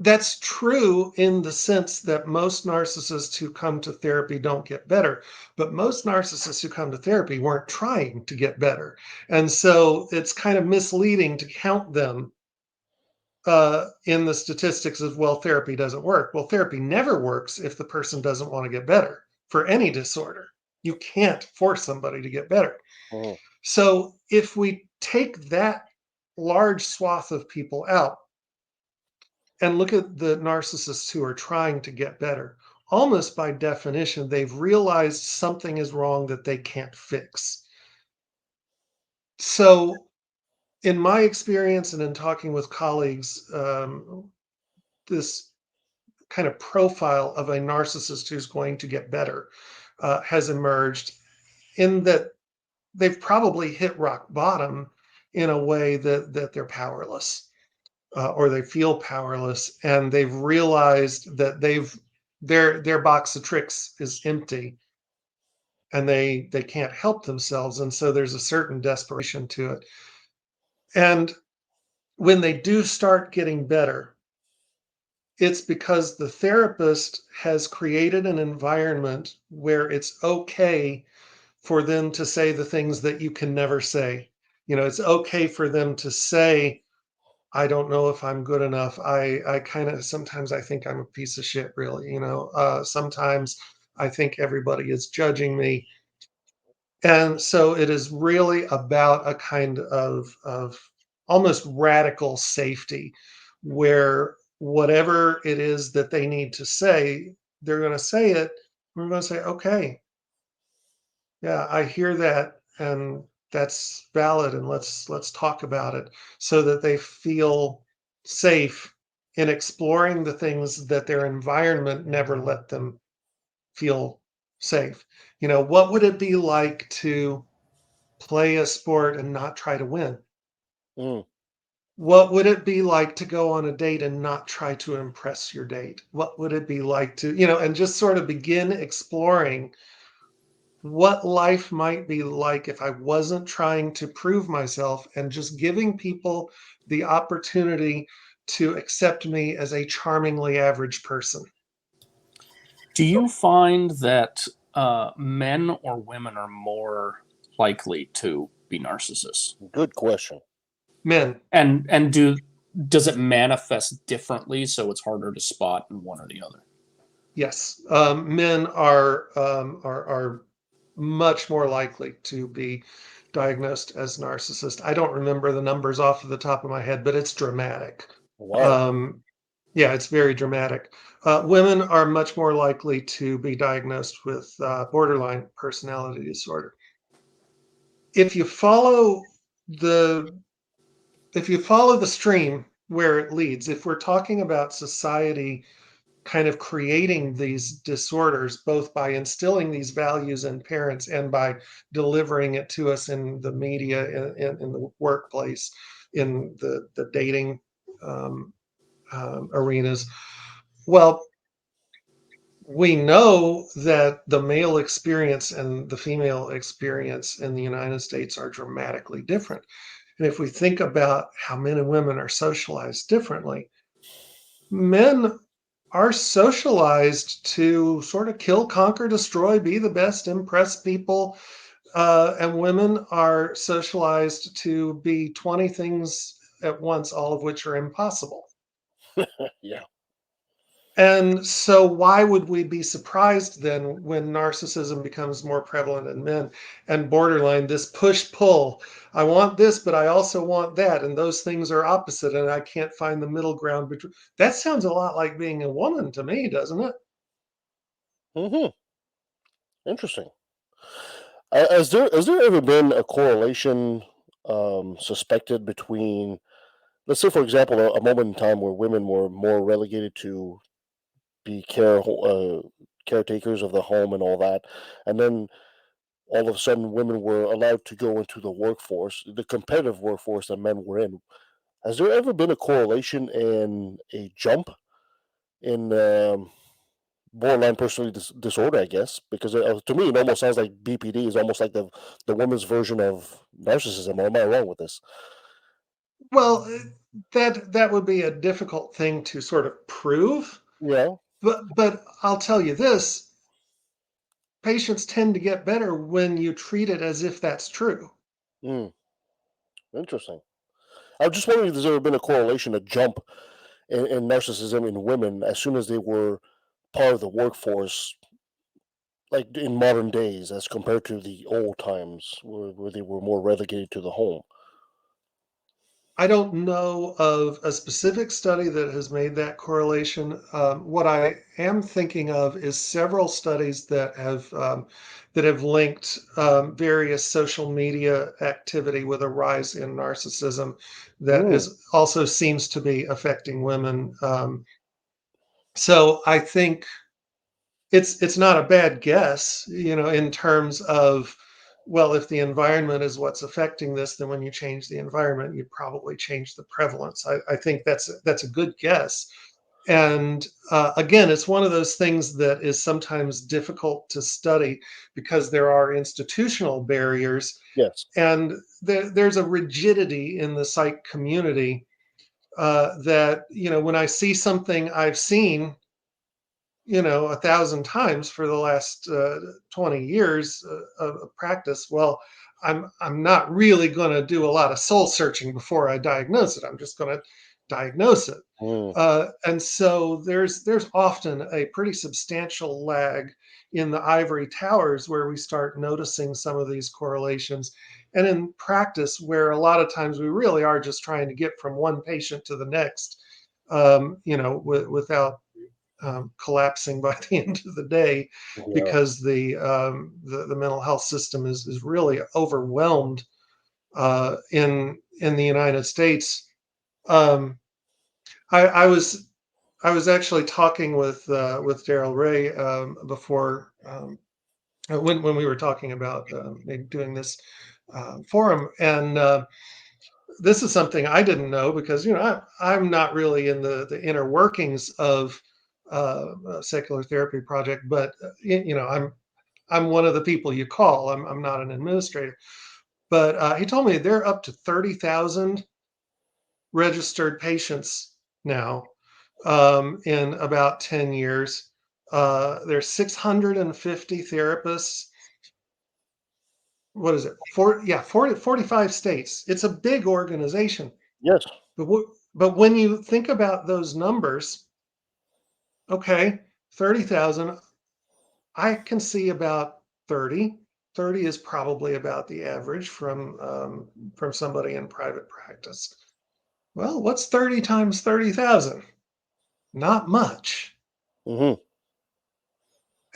That's true in the sense that most narcissists who come to therapy don't get better, but most narcissists who come to therapy weren't trying to get better. And so it's kind of misleading to count them in the statistics of, well, therapy doesn't work. Well, therapy never works if the person doesn't want to get better for any disorder. You can't force somebody to get better. Mhm. So if we take that large swath of people out and look at the narcissists who are trying to get better, almost by definition, they've realized something is wrong that they can't fix. So in my experience and in talking with colleagues, this kind of profile of a narcissist who's going to get better has emerged, in that they've probably hit rock bottom in a way that they're powerless, or they feel powerless, and they've realized that their box of tricks is empty, and they can't help themselves, and so there's a certain desperation to it. And when they do start getting better, it's because the therapist has created an environment where it's okay for them to say the things that you can never say. It's okay for them to say, I don't know if I'm good enough. I kind of, sometimes I think I'm a piece of shit, really. Sometimes I think everybody is judging me. And so it is really about a kind of almost radical safety, where whatever it is that they need to say, they're going to say it. We're going to say, okay, yeah, I hear that, and that's valid, and let's talk about it, so that they feel safe in exploring the things that their environment never let them feel safe. What would it be like to play a sport and not try to win? Mm. What would it be like to go on a date and not try to impress your date? What would it be like to, and just sort of begin exploring what life might be like if I wasn't trying to prove myself, and just giving people the opportunity to accept me as a charmingly average person. Do you find that men or women are more likely to be narcissists? Good question. Men. And does it manifest differently, so it's harder to spot in one or the other? Yes, men are much more likely to be diagnosed as narcissist. I don't remember the numbers off of the top of my head, but it's dramatic. Wow. Yeah, it's very dramatic. Women are much more likely to be diagnosed with borderline personality disorder. If you follow the stream where it leads, if we're talking about society kind of creating these disorders, both by instilling these values in parents and by delivering it to us in the media, in the workplace, in the dating arenas. Well, we know that the male experience and the female experience in the United States are dramatically different. And if we think about how men and women are socialized differently, men are socialized to sort of kill, conquer, destroy, be the best, impress people. And women are socialized to be 20 things at once, all of which are impossible. Yeah. And so why would we be surprised then when narcissism becomes more prevalent in men, and borderline, this push-pull? I want this, but I also want that, and those things are opposite, and I can't find the middle ground between. That sounds a lot like being a woman to me, doesn't it? Mm-hmm. Interesting. Has there ever been a correlation suspected between, let's say, for example, a moment in time where women were more relegated to be caretakers of the home and all that, and then all of a sudden women were allowed to go into the workforce, the competitive workforce that men were in. Has there ever been a correlation and a jump in borderline personality disorder? I guess because to me it almost sounds like BPD is almost like the woman's version of narcissism. Or am I wrong with this? Well, that would be a difficult thing to sort of prove, Yeah. but I'll tell you this, patients tend to get better when you treat it as if that's true. Mm, interesting. I was just wondering if there's ever been a correlation, a jump in narcissism in women as soon as they were part of the workforce, like in modern days, as compared to the old times where they were more relegated to the home. I don't know of a specific study that has made that correlation. What I am thinking of is several studies that have linked various social media activity with a rise in narcissism that Mm, is also seems to be affecting women. So I think it's not a bad guess, in terms of, well, if the environment is what's affecting this, then when you change the environment, you probably change the prevalence. I think that's a good guess. And again, it's one of those things that is sometimes difficult to study because there are institutional barriers, yes. and there's a rigidity in the psych community that, when I see something I've seen 1,000 times for the last 20 years of practice, well, I'm not really going to do a lot of soul searching before I diagnose it. I'm just going to diagnose it. Mm, And so there's often a pretty substantial lag in the ivory towers where we start noticing some of these correlations, and in practice where a lot of times we really are just trying to get from one patient to the next, without collapsing by the end of the day, yeah. because the mental health system is really overwhelmed in the United States. Um, I was actually talking with Daryl Ray before, when we were talking about maybe doing this forum, and this is something I didn't know because I'm not really in the inner workings of a secular therapy project, but I'm one of the people you call. I'm not an administrator, but he told me they're up to 30,000 registered patients now in about 10 years. There's 650 therapists. What is it? 45 states. It's a big organization. Yes. But but when you think about those numbers, okay, 30,000, I can see about 30. 30 is probably about the average from somebody in private practice. Well, what's 30 times 30,000? Not much. Hmm.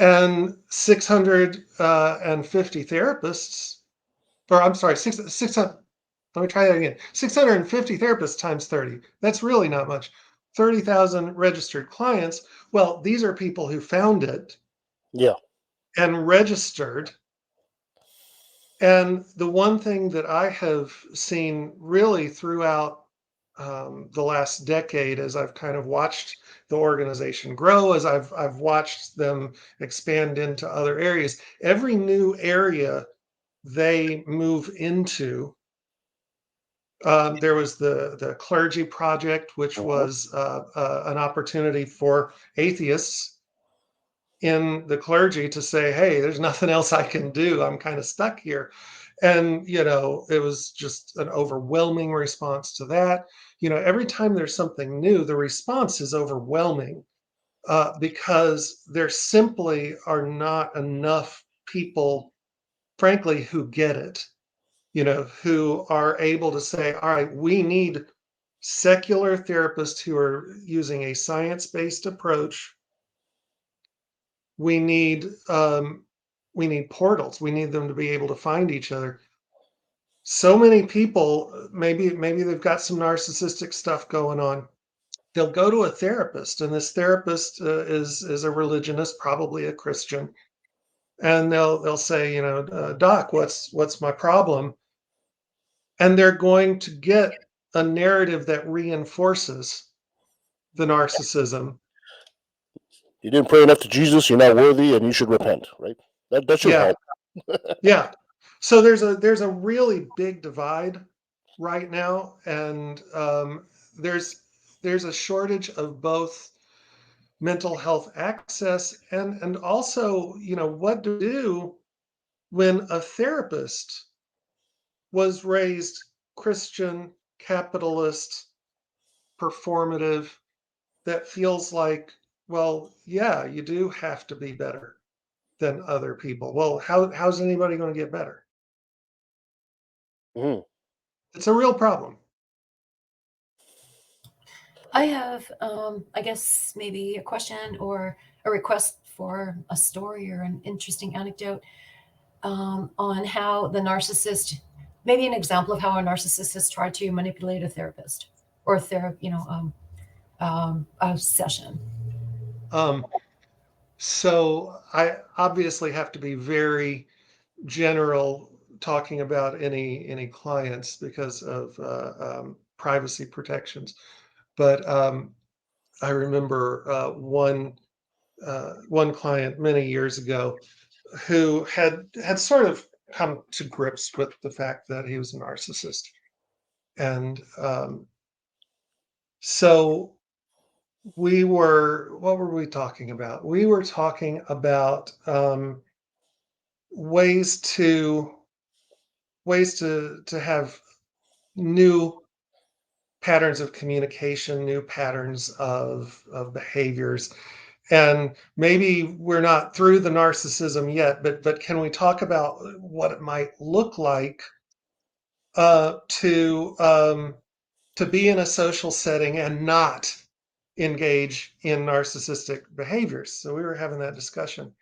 And 650 therapists, or I'm sorry, 600, let me try that again. 650 therapists times 30. That's really not much. 30,000 registered clients. Well, these are people who found it Yeah. and registered. And the one thing that I have seen really throughout the last decade, as I've kind of watched the organization grow, as I've watched them expand into other areas, every new area they move into. There was the clergy project, which Hmm. was an opportunity for atheists in the clergy to say, "Hey, there's nothing else I can do. I'm kind of stuck here." And it was just an overwhelming response to that. Every time there's something new, the response is overwhelming because there simply are not enough people, frankly, who get it. Who are able to say, all right, we need secular therapists who are using a science-based approach. We need portals. We need them to be able to find each other. So many people, maybe they've got some narcissistic stuff going on. They'll go to a therapist, and this therapist is a religionist, probably a Christian, and they'll say, Doc, what's my problem? And they're going to get a narrative that reinforces the narcissism. You didn't pray enough to Jesus. You're not worthy, and you should repent. Right? That should help. Yeah. So there's a really big divide right now, and there's a shortage of both mental health access and also, what to do when a therapist was raised Christian, capitalist, performative, that feels like, well, yeah, you do have to be better than other people. Well, how's anybody going to get better? Mm. It's a real problem. I have, I guess, maybe a question or a request for a story or an interesting anecdote on how the narcissist, maybe an example of how a narcissist has tried to manipulate a therapist or a session. So I obviously have to be very general talking about any clients because of privacy protections. But I remember one client many years ago who had sort of come to grips with the fact that he was a narcissist, and so what were we talking about? We were talking about ways to have new patterns of communication, new patterns of behaviors. And maybe we're not through the narcissism yet, but can we talk about what it might look like to be in a social setting and not engage in narcissistic behaviors? So we were having that discussion,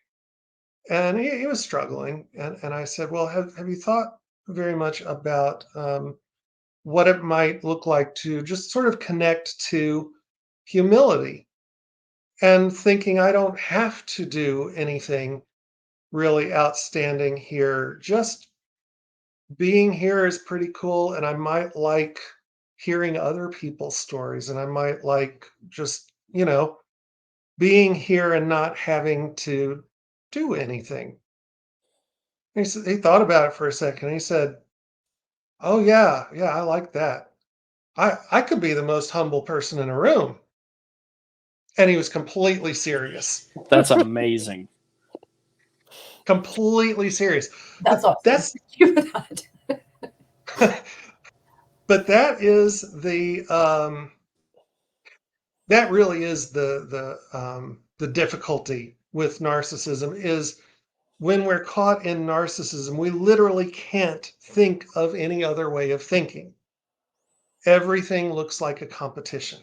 and he was struggling, and I said, well, have you thought very much about what it might look like to just sort of connect to humility and thinking, I don't have to do anything really outstanding here. Just being here is pretty cool. And I might like hearing other people's stories. And I might like just, being here and not having to do anything. He thought about it for a second. He said, oh, yeah, I like that. I could be the most humble person in a room. And he was completely serious. That's amazing. Completely serious. That's But awesome. Thank you for that. but that is that really is the difficulty with narcissism, is when we're caught in narcissism, we literally can't think of any other way of thinking. Everything looks like a competition.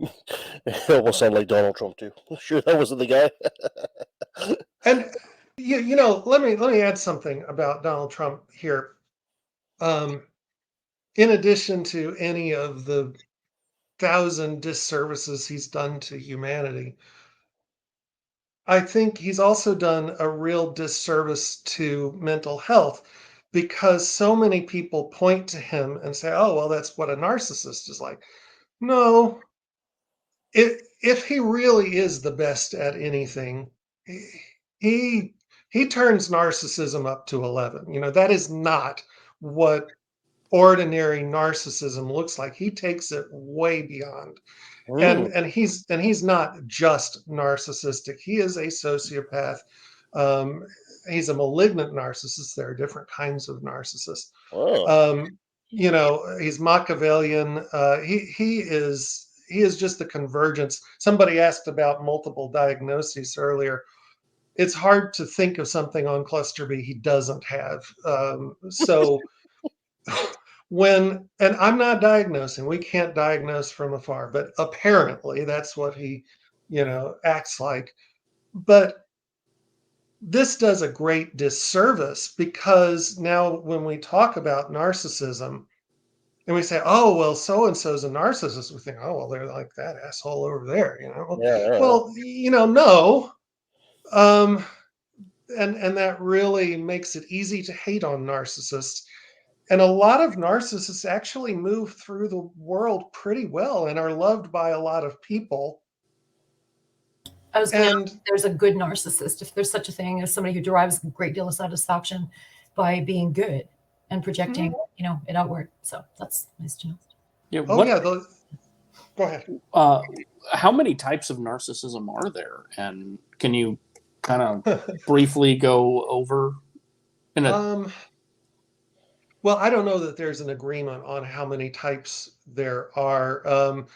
It almost sounded like Donald Trump too. Sure, that wasn't the guy. And let me add something about Donald Trump here. In addition to any of the 1,000 disservices he's done to humanity, I think he's also done a real disservice to mental health, because so many people point to him and say, oh, well, that's what a narcissist is like. No, if he really is the best at anything, he turns narcissism up to 11. That is not what ordinary narcissism looks like. He takes it way beyond. And he's not just narcissistic. He is a sociopath. He's a malignant narcissist. There are different kinds of narcissists. Oh. He's Machiavellian. He is just the convergence. Somebody asked about multiple diagnoses earlier. It's hard to think of something on cluster B he doesn't have. So and I'm not diagnosing, we can't diagnose from afar, but apparently that's what he, acts like. But this does a great disservice, because now when we talk about narcissism and we say, oh, well, so and so's a narcissist, we think, oh, well, they're like that asshole over there, you know. Yeah, yeah, Well, no. Um, and that really makes it easy to hate on narcissists. And a lot of narcissists actually move through the world pretty well and are loved by a lot of people. I was going to And ask if there's a good narcissist, if there's such a thing as somebody who derives a great deal of satisfaction by being good and projecting, it outward. So that's nice to know. Yeah. oh yeah, go ahead. How many types of narcissism are there? And can you kind of briefly go over in a Well, I don't know that there's an agreement on how many types there are.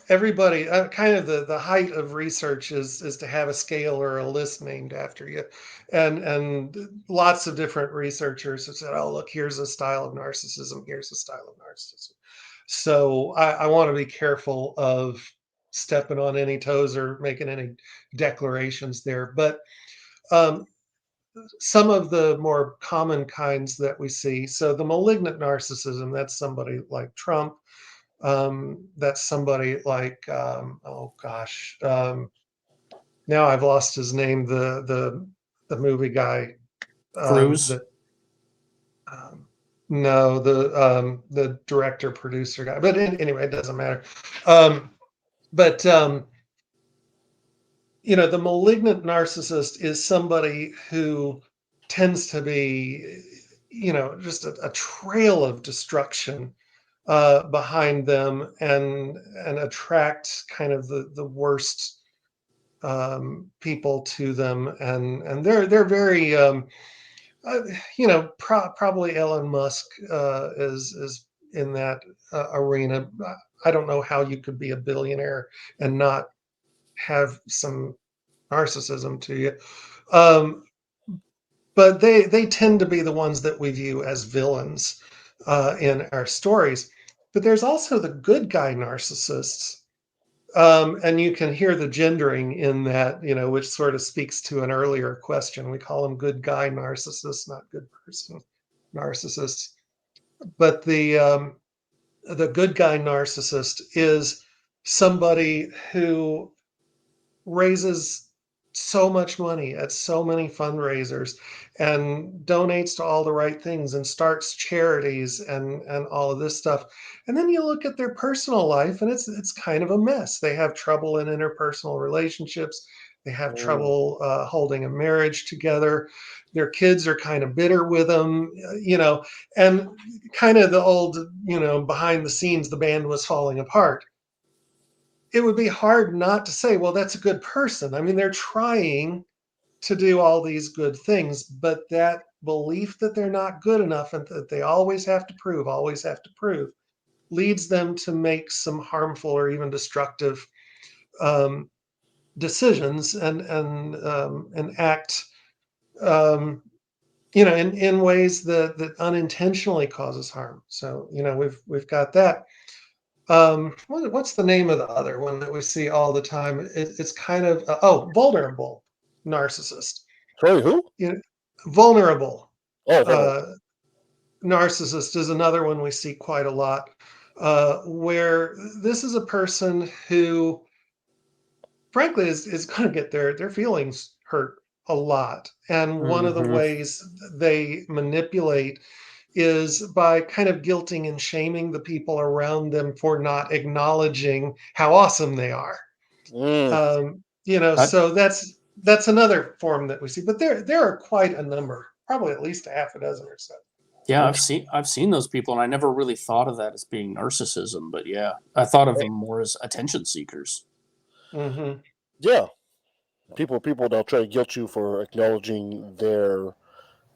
Everybody, kind of the height of research is to have a scale or a list named after you, and lots of different researchers have said, "Oh, look, here's a style of narcissism. Here's a style of narcissism." So I want to be careful of stepping on any toes or making any declarations there, but um, some of the more common kinds that we see. So the malignant narcissism, that's somebody like Trump. That's somebody like oh gosh, now I've lost his name. The movie guy. Cruise? That no, the director producer guy. But anyway, it doesn't matter. But the malignant narcissist is somebody who tends to be, just a trail of destruction behind them, and attract kind of the worst people to them, and they're very, probably Elon Musk is in that arena. I don't know how you could be a billionaire and not have some narcissism to you. But they tend to be the ones that we view as villains in our stories. But there's also the good guy narcissists. And you can hear the gendering in that, which sort of speaks to an earlier question. We call them good guy narcissists, not good person narcissists. But the good guy narcissist is somebody who raises so much money at so many fundraisers and donates to all the right things and starts charities and all of this stuff. And then you look at their personal life and it's kind of a mess. They have trouble in interpersonal relationships. They have trouble holding a marriage together. Their kids are kind of bitter with them, and kind of the old, behind the scenes, the band was falling apart. It would be hard not to say, well, that's a good person. I mean, they're trying to do all these good things, but that belief that they're not good enough and that they always have to prove, leads them to make some harmful or even destructive decisions and act, in ways that unintentionally causes harm. So, we've got that. What's the name of the other one that we see all the time? It's kind of vulnerable narcissist. Sorry, who? Vulnerable Oh, hold narcissist is another one we see quite a lot, where this is a person who, frankly, is going to get their feelings hurt a lot, and one of the ways they manipulate is by kind of guilting and shaming the people around them for not acknowledging how awesome they are. So that's another form that we see, but there are quite a number, probably at least a half a dozen or so. Yeah, I've seen those people, and I never really thought of that as being narcissism. But yeah, I thought of them more as attention seekers. Mm-hmm. Yeah, people they'll try to guilt you for acknowledging their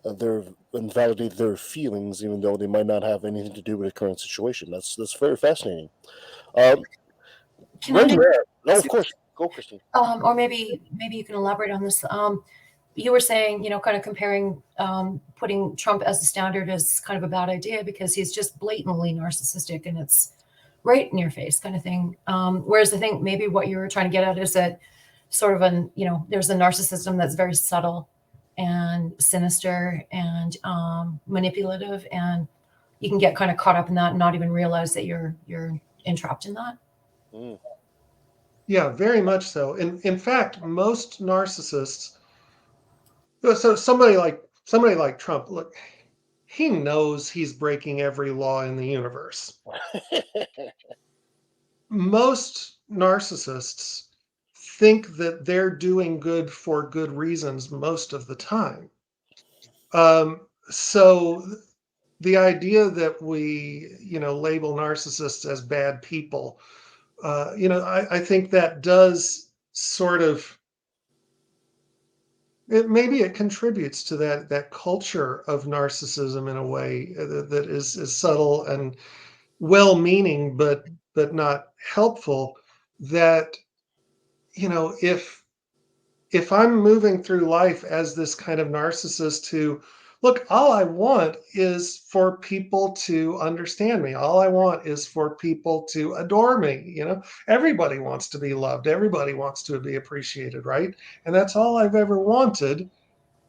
and validate their feelings, even though they might not have anything to do with the current situation. That's very fascinating. Can I make- No, of course, go, Christine. or maybe you can elaborate on this. You were saying, kind of comparing, putting Trump as the standard is kind of a bad idea because he's just blatantly narcissistic and it's right in your face kind of thing. Whereas I think maybe what you were trying to get at is that sort of there's a narcissism that's very subtle and sinister and manipulative, and you can get kind of caught up in that and not even realize that you're entrapped in that. Mm. Yeah, very much so. In fact, most narcissists. So somebody like Trump, look, he knows he's breaking every law in the universe. Most narcissists think that they're doing good for good reasons most of the time. So the idea that we, label narcissists as bad people, I think that does sort of, maybe it contributes to that culture of narcissism in a way that is subtle and well-meaning, but not helpful. That if I'm moving through life as this kind of narcissist who, look, all I want is for people to understand me. All I want is for people to adore me. Everybody wants to be loved. Everybody wants to be appreciated, right? And that's all I've ever wanted.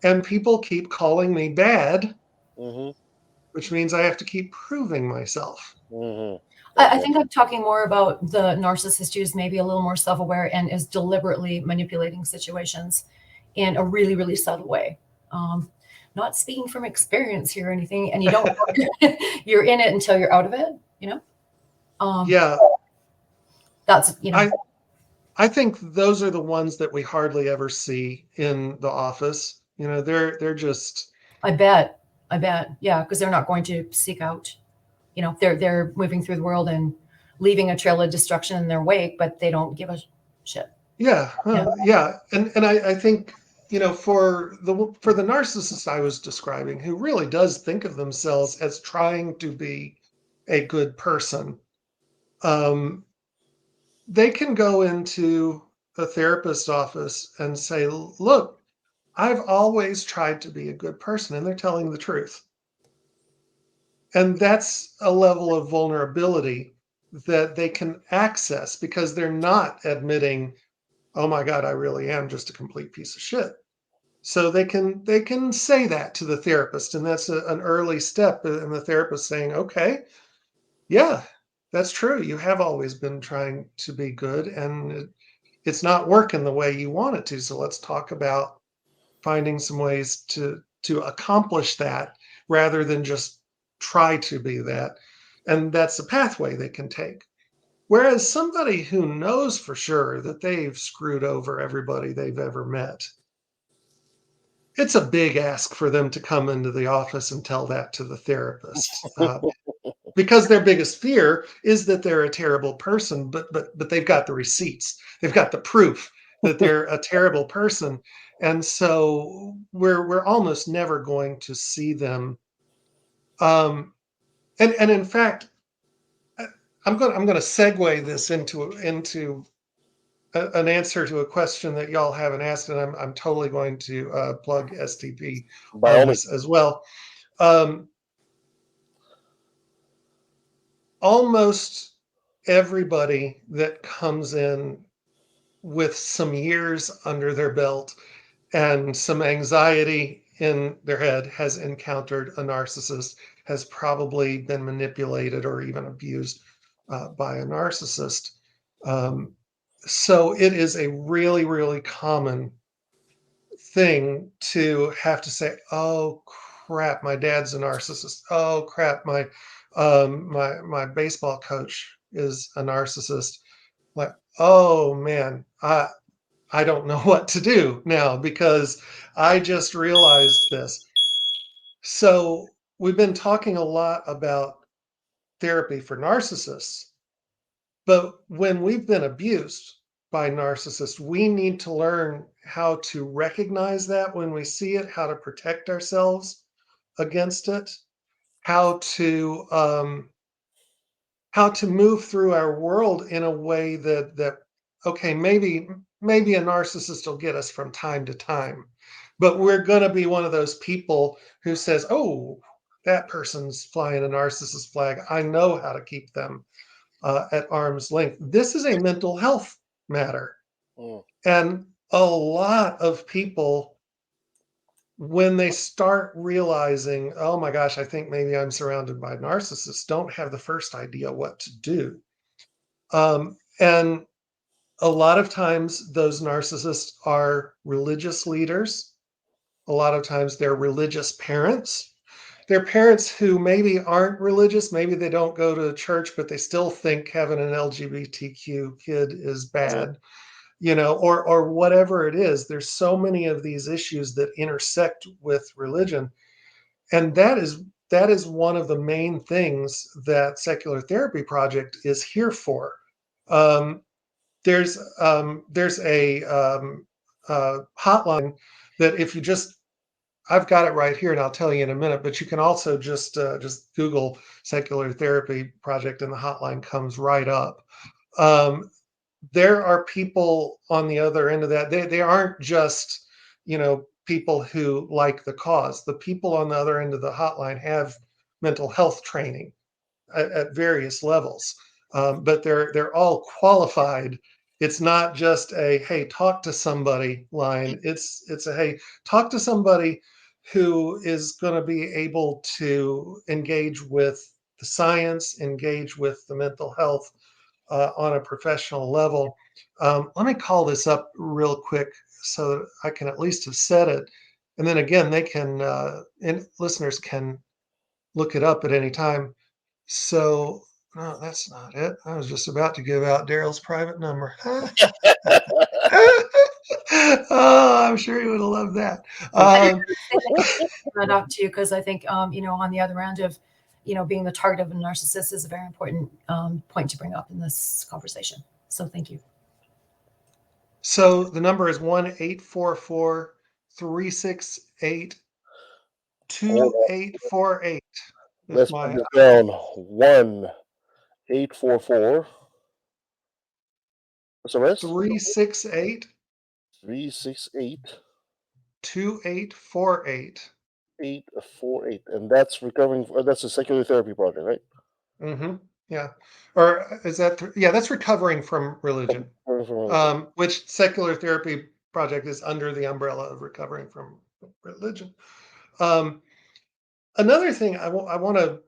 And people keep calling me bad, Mm-hmm. which means I have to keep proving myself. Mm-hmm. I think I'm talking more about the narcissist who's maybe a little more self-aware and is deliberately manipulating situations in a really, really subtle way. Not speaking from experience here or anything, and you don't you're in it until you're out of it, Yeah, that's I think those are the ones that we hardly ever see in the office. They're just, I bet, yeah, because they're not going to seek out, they're moving through the world and leaving a trail of destruction in their wake, but they don't give a shit. yeah, yeah. And I think, for the narcissist I was describing, who really does think of themselves as trying to be a good person, they can go into a therapist's office and say, look, I've always tried to be a good person, and they're telling the truth. And that's a level of vulnerability that they can access because they're not admitting, oh my God, I really am just a complete piece of shit. So they can say that to the therapist, and that's an early step in the therapist saying, okay, yeah, that's true. You have always been trying to be good, and it's not working the way you want it to. So let's talk about finding some ways to accomplish that rather than just try to be that. And that's a pathway they can take. Whereas somebody who knows for sure that they've screwed over everybody they've ever met, it's a big ask for them to come into the office and tell that to the therapist. Because their biggest fear is that they're a terrible person, but they've got the receipts, they've got the proof that they're a terrible person, and so we're almost never going to see them. And in fact, I'm going to segue this into an answer to a question that y'all haven't asked, and I'm totally going to plug STP By on all this means. as well. Almost everybody that comes in with some years under their belt and some anxiety in their head has encountered a narcissist, has probably been manipulated or even abused by a narcissist. So it is a really, really common thing to have to say, "Oh crap, my dad's a narcissist. Oh crap, my baseball coach is a narcissist." Like, oh man, I don't know what to do now because I just realized this. So we've been talking a lot about therapy for narcissists, but when we've been abused by narcissists, we need to learn how to recognize that when we see it, how to protect ourselves against it, how to um, how to move through our world in a way that okay, maybe a narcissist will get us from time to time, but we're going to be one of those people who says, oh, that person's flying a narcissist flag, I know how to keep them at arm's length. This is a mental health matter. Mm. And a lot of people when they start realizing, oh my gosh, I think maybe I'm surrounded by narcissists, don't have the first idea what to do. And a lot of times those narcissists are religious leaders. A lot of times they're religious parents. They're parents who maybe aren't religious. Maybe they don't go to church, but they still think having an LGBTQ kid is bad, or whatever it is. There's so many of these issues that intersect with religion. And that is one of the main things that Secular Therapy Project is here for. Um, there's a hotline that if you just I've got it right here, and I'll tell you in a minute. But you can also just Google Secular Therapy Project, and the hotline comes right up. Um, there are people on the other end of that. They aren't just people who like the cause. The people on the other end of the hotline have mental health training at various levels, but they're all qualified. It's not just a hey, talk to somebody line. It's a hey, talk to somebody who is going to be able to engage with the science, engage with the mental health on a professional level. Let me call this up real quick so that I can at least have said it, and then again, they can and listeners can look it up at any time. So, no, that's not it. I was just about to give out Daryl's private number. Oh, I'm sure he would have loved that. That up to you because I think on the other end of being the target of a narcissist is a very important point to bring up in this conversation. So thank you. So the number is 1-844-368-2848. Let's put this down. 1-844. What's the rest? 368 368 2848. 848, and that's recovering. That's a Secular Therapy Project, right? Mm-hmm. Yeah. Or is that? Yeah, that's recovering from religion. Which Secular Therapy Project is under the umbrella of recovering from religion. Another thing I want to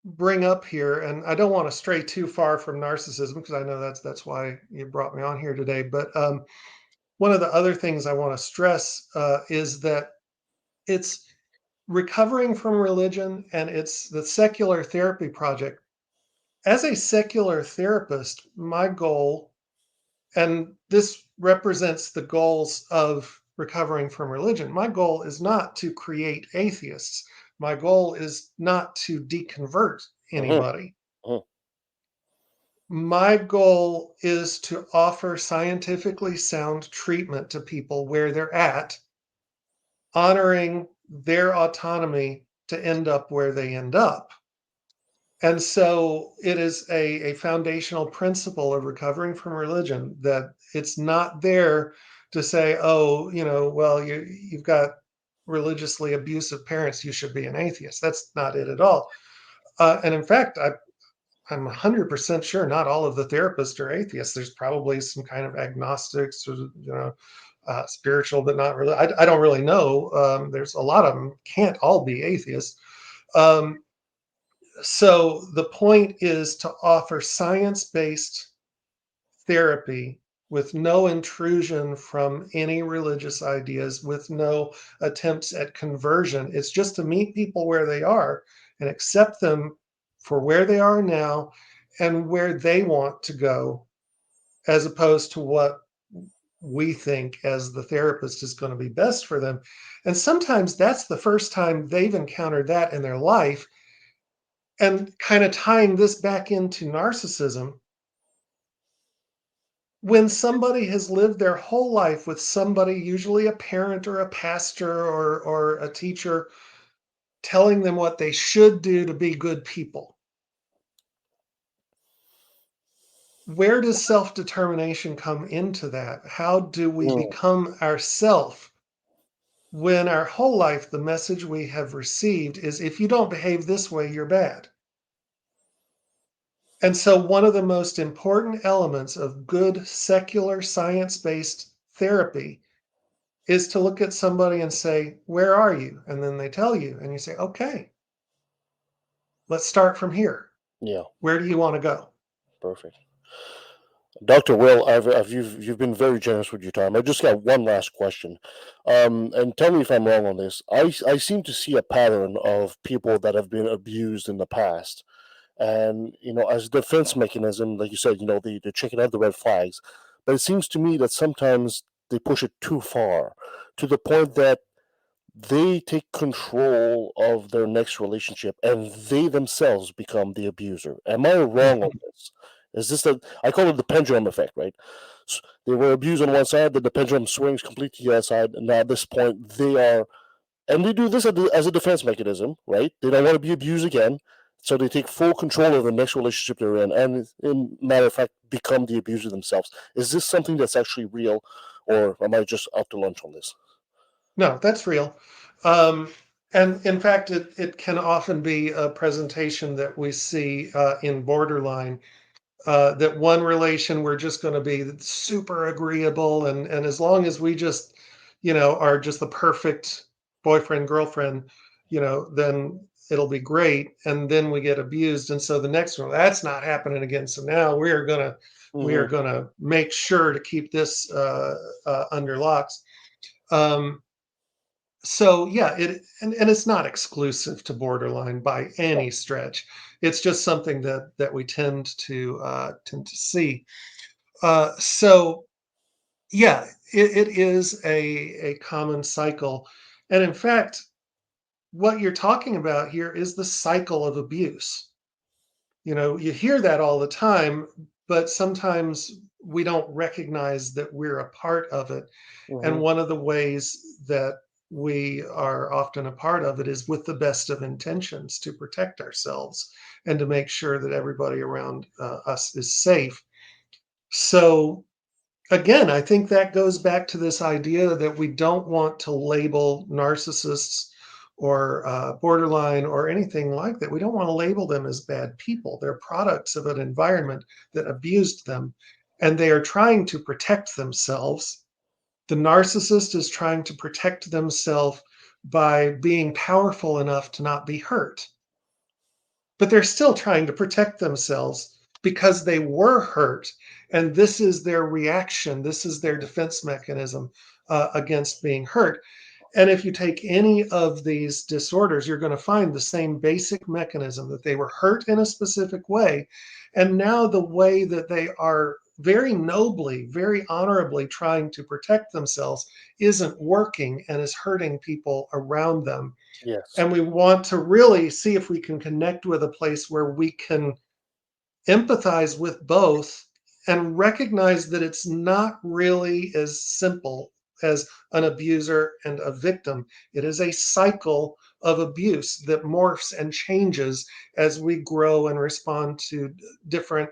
bring up here, and I don't want to stray too far from narcissism because I know that's why you brought me on here today. But one of the other things I want to stress is that it's recovering from religion, and it's the Secular Therapy Project. As a secular therapist, my goal, and this represents the goals of recovering from religion, my goal is not to create atheists. My goal is not to deconvert anybody. My goal is to offer scientifically sound treatment to people where they're at, honoring their autonomy to end up where they end up. And so it is a foundational principle of recovering from religion that it's not there to say, oh, well, you've got religiously abusive parents, you should be an atheist. That's not it at all. And in fact, I'm 100% sure not all of the therapists are atheists. There's probably some kind of agnostics or, spiritual, but not really. I don't really know. There's a lot of them can't all be atheists. So the point is to offer science-based therapy with no intrusion from any religious ideas, with no attempts at conversion. It's just to meet people where they are and accept them for where they are now and where they want to go, as opposed to what we think as the therapist is going to be best for them. And sometimes that's the first time they've encountered that in their life. And kind of tying this back into narcissism, when somebody has lived their whole life with somebody, usually a parent or a pastor or a teacher, telling them what they should do to be good people, where does self-determination come into that? How do we become ourself when our whole life the message we have received is if you don't behave this way, you're bad? And so one of the most important elements of good secular science-based therapy is to look at somebody and say, where are you? And then they tell you, and you say, okay, let's start from here. Yeah, Where do you want to go? perfect. Dr. Will, you've been very generous with your time. I just got one last question, and tell me if I'm wrong on this. I seem to see a pattern of people that have been abused in the past, and as a defense mechanism, like you said, they're checking out the red flags, but it seems to me that sometimes they push it too far, to the point that they take control of their next relationship and they themselves become the abuser. Am I wrong on this? Is this I call it the pendulum effect, right? They were abused on one side, then the pendulum swings completely to the other side, and now at this point they are, and they do this as a defense mechanism, right? They don't want to be abused again, so they take full control of the next relationship they're in, and in matter of fact, become the abuser themselves. Is this something that's actually real, or am I just out to lunch on this? No, that's real. Um, and in fact, it can often be a presentation that we see in borderline, that one relation we're just going to be super agreeable, and as long as we just, are just the perfect boyfriend girlfriend, then it'll be great. And then we get abused, and so the next one, that's not happening again. So now we are gonna make sure to keep this under locks. Um, so yeah, and it's not exclusive to borderline by any stretch. It's just something that we tend to see. So yeah, it is a common cycle, and in fact, what you're talking about here is the cycle of abuse. You hear that all the time, but sometimes we don't recognize that we're a part of it. And Hmm. one of the ways that we are often a part of it is with the best of intentions to protect ourselves and to make sure that everybody around us is safe. So, again, I think that goes back to this idea that we don't want to label narcissists or borderline or anything like that. We don't want to label them as bad people. They're products of an environment that abused them, and they are trying to protect themselves. The narcissist is trying to protect themselves by being powerful enough to not be hurt, but they're still trying to protect themselves because they were hurt. And this is their reaction, this is their defense mechanism against being hurt. And if you take any of these disorders, you're going to find the same basic mechanism, that they were hurt in a specific way. And now the way that they are very nobly, very honorably trying to protect themselves isn't working and is hurting people around them. Yes. And we want to really see if we can connect with a place where we can empathize with both and recognize that it's not really as simple as an abuser and a victim. It is a cycle of abuse that morphs and changes as we grow and respond to different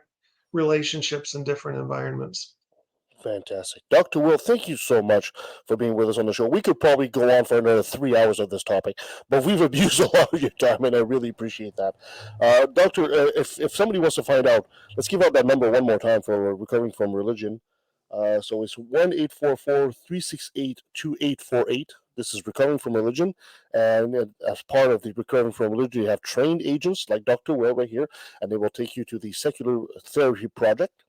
relationships and different environments. Fantastic. Dr. Will, thank you so much for being with us on the show. We could probably go on for another 3 hours of this topic, but we've abused a lot of your time, and I really appreciate that. Doctor, if somebody wants to find out, let's give out that number one more time for Recovering from Religion. So it's 1-844-368-2848. This is Recovering from Religion. And as part of the Recovering from Religion, you have trained agents like Dr. Will right here, and they will take you to the Secular Therapy Project,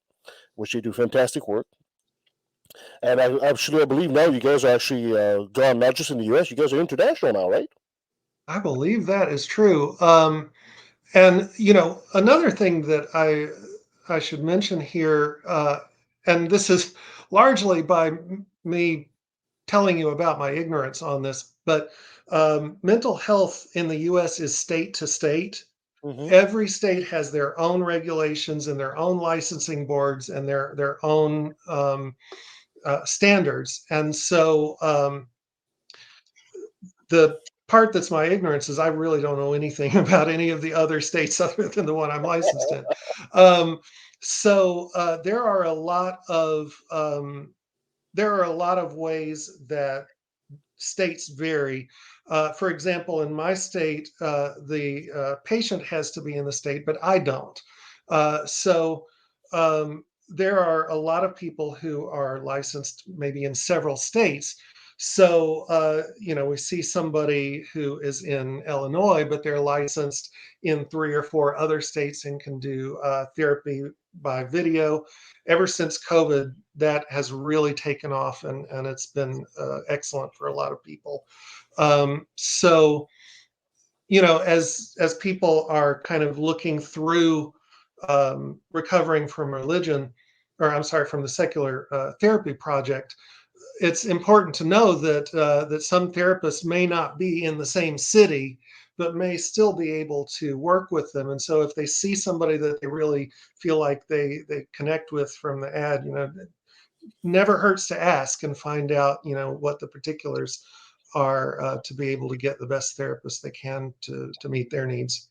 which they do fantastic work. And I believe now you guys are actually gone not just in the U.S. You guys are international now, right? I believe that is true. And another thing that I should mention here, and this is largely by me telling you about my ignorance on this, but mental health in the U.S. is state to state. Mm-hmm. Every state has their own regulations and their own licensing boards and their own standards, and so the part that's my ignorance is I really don't know anything about any of the other states other than the one I'm licensed in. Um, so there are a lot of ways that states vary. For example, in my state, the patient has to be in the state, but I don't. So there are a lot of people who are licensed maybe in several states. So, we see somebody who is in Illinois, but they're licensed in 3 or 4 other states and can do therapy by video. Ever since COVID, that has really taken off, and it's been excellent for a lot of people. So, as people are kind of looking through recovering from religion, or I'm sorry, from the secular therapy project, it's important to know that some therapists may not be in the same city, but may still be able to work with them. And so, if they see somebody that they really feel like they connect with from the ad, it never hurts to ask and find out, what the particulars are to be able to get the best therapist they can to meet their needs.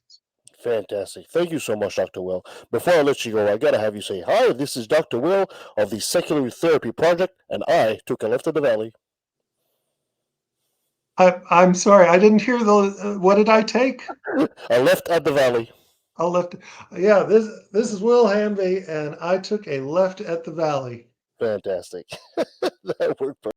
Fantastic. Thank you so much, Dr. Will. Before I let you go, I gotta have you say, hi, this is Dr. Will of the Secular Therapy Project, and I took a left at the valley. I'm sorry, I didn't hear what did I take? A left at the valley. A left. Yeah, this is Will Hamby, and I took a left at the valley. Fantastic. That worked perfect.